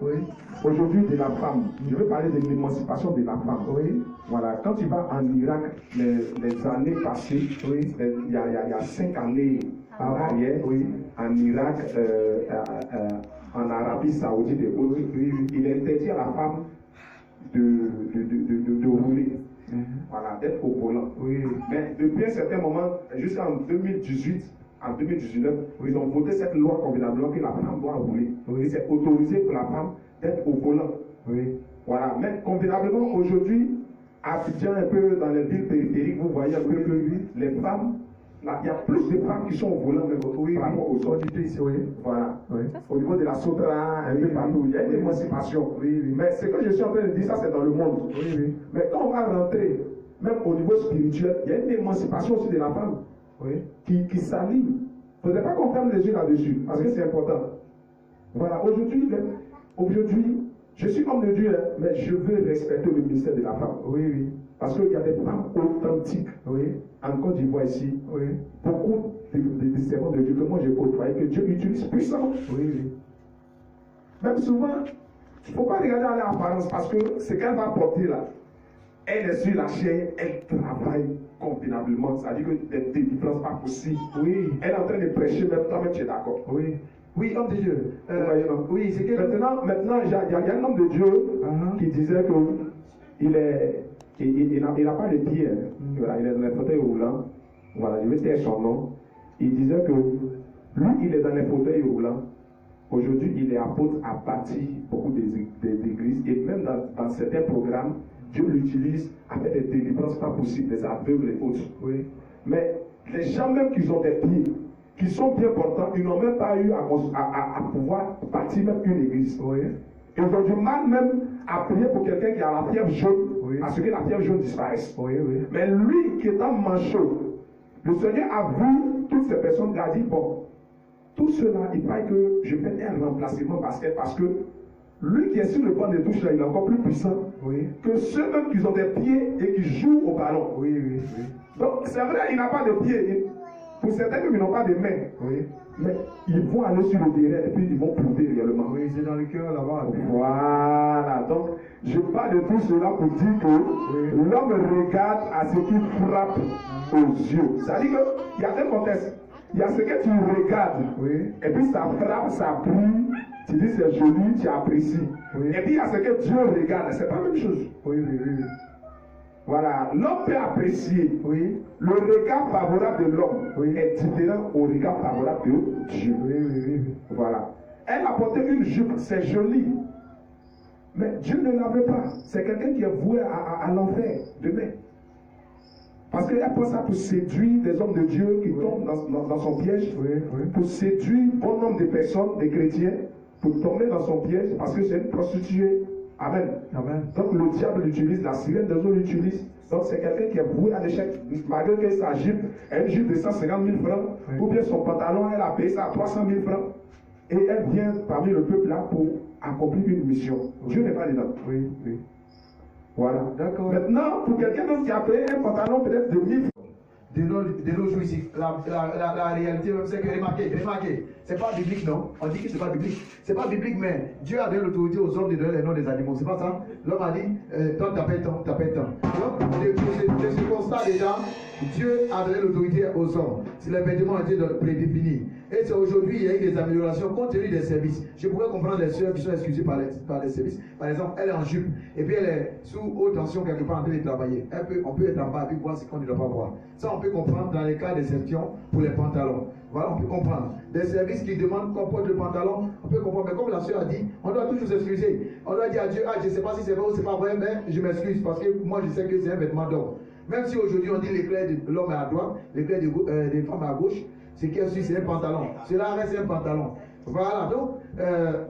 aujourd'hui de la femme. Je veux parler de l'émancipation de la femme. Voilà. Quand tu vas en Irak, les années passées, il y a 5 années en arrière, en Irak, en Arabie Saoudite, il interdit à la femme de rouler. Voilà, d'être au volant. Oui. Mais depuis un certain moment, jusqu'en 2018, en 2019, ils ont voté cette loi convenablement que la femme doit rouler. Oui. C'est autorisé pour la femme d'être au volant. Oui. Voilà, mais convenablement aujourd'hui, à Abidjan, un peu dans les villes périphériques, vous voyez un peu que les femmes, là, il y a plus de femmes qui sont au volant même par rapport aux autres. Voilà. Oui. Au niveau de la Sotra, un peu partout, il y a une émancipation. Oui. Mais ce que je suis en train de dire, ça c'est dans le monde. Oui. Mais quand on va rentrer, même au niveau spirituel, il y a une émancipation aussi de la femme qui s'aligne. Il ne faudrait pas qu'on ferme les yeux là-dessus, parce que c'est important. Voilà, aujourd'hui, je suis homme de Dieu, mais je veux respecter le ministère de la femme. Oui. Parce qu'il y a des femmes authentiques. En Côte d'Ivoire ici. Beaucoup de servants de Dieu que moi j'ai côtoyé, que Dieu utilise puissamment. Même souvent, il ne faut pas regarder à l'apparence parce que ce qu'elle va porter là, elle est sur la chair, elle travaille convenablement. Ça veut dire que des délivrances pas possibles. Elle est en train de prêcher, même toi-même tu es d'accord. Oui, homme de Dieu. Oui, c'est que maintenant, il y a un homme de Dieu qui disait que il n'a pas de pieds. Voilà, il est dans les fauteuils roulants. Voilà, je vais taire son nom. Il disait que lui, il est dans les fauteuils roulants. Aujourd'hui, il est apôtre à bâtir beaucoup d'églises et même dans certains programmes, Dieu l'utilise avec des délivrances pas possibles, des aveugles et autres. Mais les gens même qui ont des pieds, qui sont bien portants, ils n'ont même pas eu à pouvoir bâtir même une église. Ils ont du mal même à prier pour quelqu'un qui a la fièvre jaune, à ce que la fièvre jaune disparaisse. Mais lui qui est en manchot, le Seigneur a vu toutes ces personnes, il a dit, bon, tout cela, il faille que je fasse un remplacement parce que lui qui est sur le banc de touche là, il est encore plus puissant que ceux même qui ont des pieds et qui jouent au ballon. Donc c'est vrai, il n'a pas de pieds. Pour certains qui n'ont pas de mains, mais ils vont aller sur le terrain et puis ils vont prouver réellement. C'est dans le cœur là-bas. Voilà, donc je parle de tout cela pour dire que l'homme regarde à ce qui frappe aux yeux. C'est-à-dire qu'il y a deux contextes. Il y a ce que tu regardes, et puis ça frappe, ça brille, tu dis c'est joli, tu apprécies. Et puis il y a ce que Dieu regarde, c'est pas la même chose. Voilà, l'homme peut apprécier. Le regard favorable de l'homme est différent au regard favorable de Dieu. Voilà. Elle a porté une jupe, c'est joli. Mais Dieu ne l'avait pas. C'est quelqu'un qui est voué à l'enfer demain. Parce qu'elle pense ça pour séduire des hommes de Dieu qui tombent dans son piège, pour séduire bon nombre de personnes, des chrétiens, pour tomber dans son piège, parce que c'est une prostituée. Amen. Donc le diable l'utilise, la sirène des eaux l'utilise. Donc c'est quelqu'un qui est voué à l'échec, malgré que sa jupe est une jupe de 150 000 francs, ou bien son pantalon, elle a payé ça à 300 000 francs. Et elle vient parmi le peuple là pour accomplir une mission. Dieu n'est pas dedans. Voilà. D'accord. Maintenant, pour quelqu'un d'autre qui a payé un pantalon peut-être de 1000 francs, de nos jours ici, la réalité même c'est que remarquez, c'est pas biblique non, on dit que c'est pas biblique, c'est pas biblique mais Dieu a donné l'autorité aux hommes de donner les noms des animaux, c'est pas ça? L'homme a dit, toi t'as pas tant. Donc, de ce constat déjà, Dieu a donné l'autorité aux hommes, si les vêtements ont été prédéfinis. Et c'est aujourd'hui, il y a eu des améliorations compte tenu des services. Je pourrais comprendre les soeurs qui sont excusées par les services. Par exemple, elle est en jupe et puis elle est sous haute tension quelque part en train de travailler. On peut être en bas et puis voir ce qu'on ne doit pas voir. Ça, on peut comprendre dans les cas d'exception pour les pantalons. Voilà, on peut comprendre. Des services qui demandent qu'on porte le pantalon, on peut comprendre. Mais comme la soeur a dit, on doit toujours s'excuser. On doit dire à Dieu, je ne sais pas si c'est vrai ou c'est pas vrai, mais je m'excuse parce que moi je sais que c'est un vêtement d'homme. Même si aujourd'hui on dit l'éclair de l'homme est à droite, l'éclair des femmes à gauche, ce qui est aussi c'est un pantalon. Cela reste un pantalon. Voilà, donc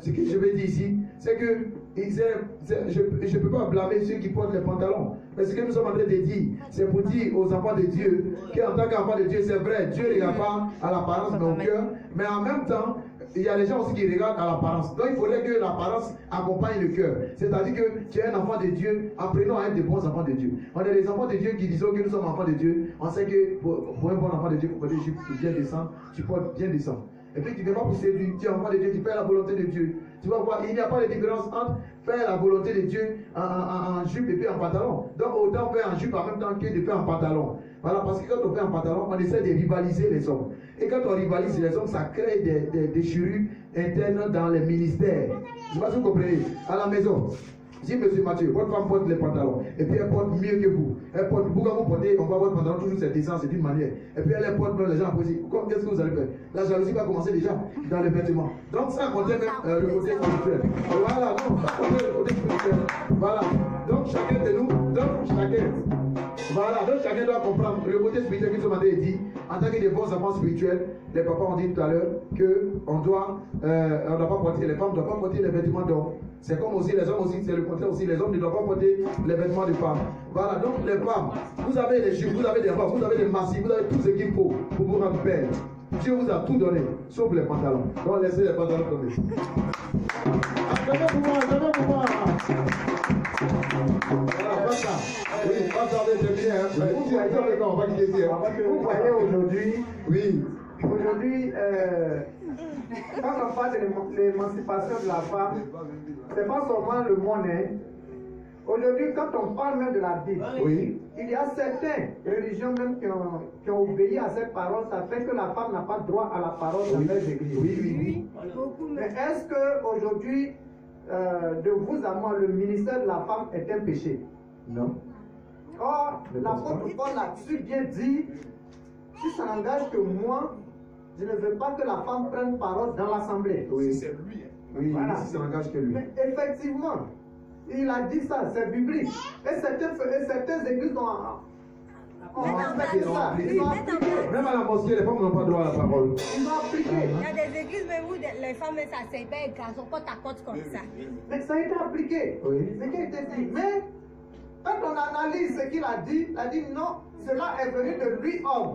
ce que je veux dire ici, c'est que je ne peux pas blâmer ceux qui portent les pantalons. Mais ce que nous sommes en train de dire, c'est pour dire aux enfants de Dieu qu'en tant qu'enfant de Dieu, c'est vrai, Dieu ne regarde pas à l'apparence mais au cœur. Mais en même temps, il y a des gens aussi qui regardent à l'apparence. Donc il faudrait que l'apparence accompagne le cœur. C'est-à-dire que tu es un enfant de Dieu, apprenons à être des bons enfants de Dieu. On est des enfants de Dieu qui disent que nous sommes enfants de Dieu. On sait que pour un bon enfant de Dieu, il faut que tu bien descendre, tu portes bien descendre. Et puis tu ne viens pas pour séduire, tu es enfant de Dieu, tu fais la volonté de Dieu. Tu vas voir, il n'y a pas de différence entre faire la volonté de Dieu en jupe et puis en pantalon. Donc autant faire en jupe en même temps que de faire en pantalon. Voilà, parce que quand on fait en pantalon, on essaie de rivaliser les hommes. Et quand on rivalise les hommes, ça crée des déchirures internes dans les ministères. Je ne sais pas si vous comprenez. À la maison, Si monsieur Mathieu, votre femme porte les pantalons, et puis elle porte mieux que vous, elle porte, vous quand vous portez, on voit votre pantalon, toujours c'est décent, c'est d'une manière. Et puis elle porte, les gens posent, qu'est-ce que vous allez faire? La jalousie va commencer déjà dans les vêtements. Donc ça compte même le côté spirituel. Voilà, donc ça compte le côté spirituel. Voilà. Donc chacun de nous, chacun doit comprendre le côté spirituel que ce matin est dit. En tant que des bons enfants spirituels, les papas ont dit tout à l'heure qu'on doit, on doit pas porter, les femmes ne doivent pas porter les vêtements d'hommes. C'est comme aussi les hommes aussi, c'est le contraire aussi. Les hommes ne doivent pas porter les vêtements de femmes. Voilà, donc les femmes, vous avez des jupes, vous avez des robes, vous avez des massifs, vous avez tout ce qu'il faut pour vous rendre belle. Dieu vous a tout donné, sauf les pantalons. Donc laissez les pantalons tomber. Attendez pour moi. Voilà, pas ça. Oui, pas tarder, c'est bien. Vous voyez aujourd'hui, oui. Aujourd'hui, quand on parle de l'émancipation de la femme, c'est pas seulement le monde. Aujourd'hui, quand on parle même de la Bible, oui. Il y a certaines religions même qui ont obéi à cette parole. Ça fait que la femme n'a pas droit à la parole dans les églises. Oui. Mais est-ce qu'aujourd'hui, de vous à moi, le ministère de la femme est un péché? Non. Or, l'apôtre Paul là-dessus bien dit, si ça n'engage que moi, je ne veux pas que la femme prenne parole dans l'assemblée. Oui, c'est lui. Oui, voilà. Si ça n'engage que lui. Mais effectivement, il a dit ça, c'est biblique. Et certaines églises ont respecté ça. Ils ont appliqué. Même à la mosquée, les femmes n'ont pas droit à la parole. Ils ont appliqué. Il y a des églises même où les femmes s'asseyent pas, elles sont côte à côte comme ça. Mais ça a été appliqué. Oui. Ce qui a été dit. Mais quand on analyse ce qu'il a dit non, cela est venu de lui homme.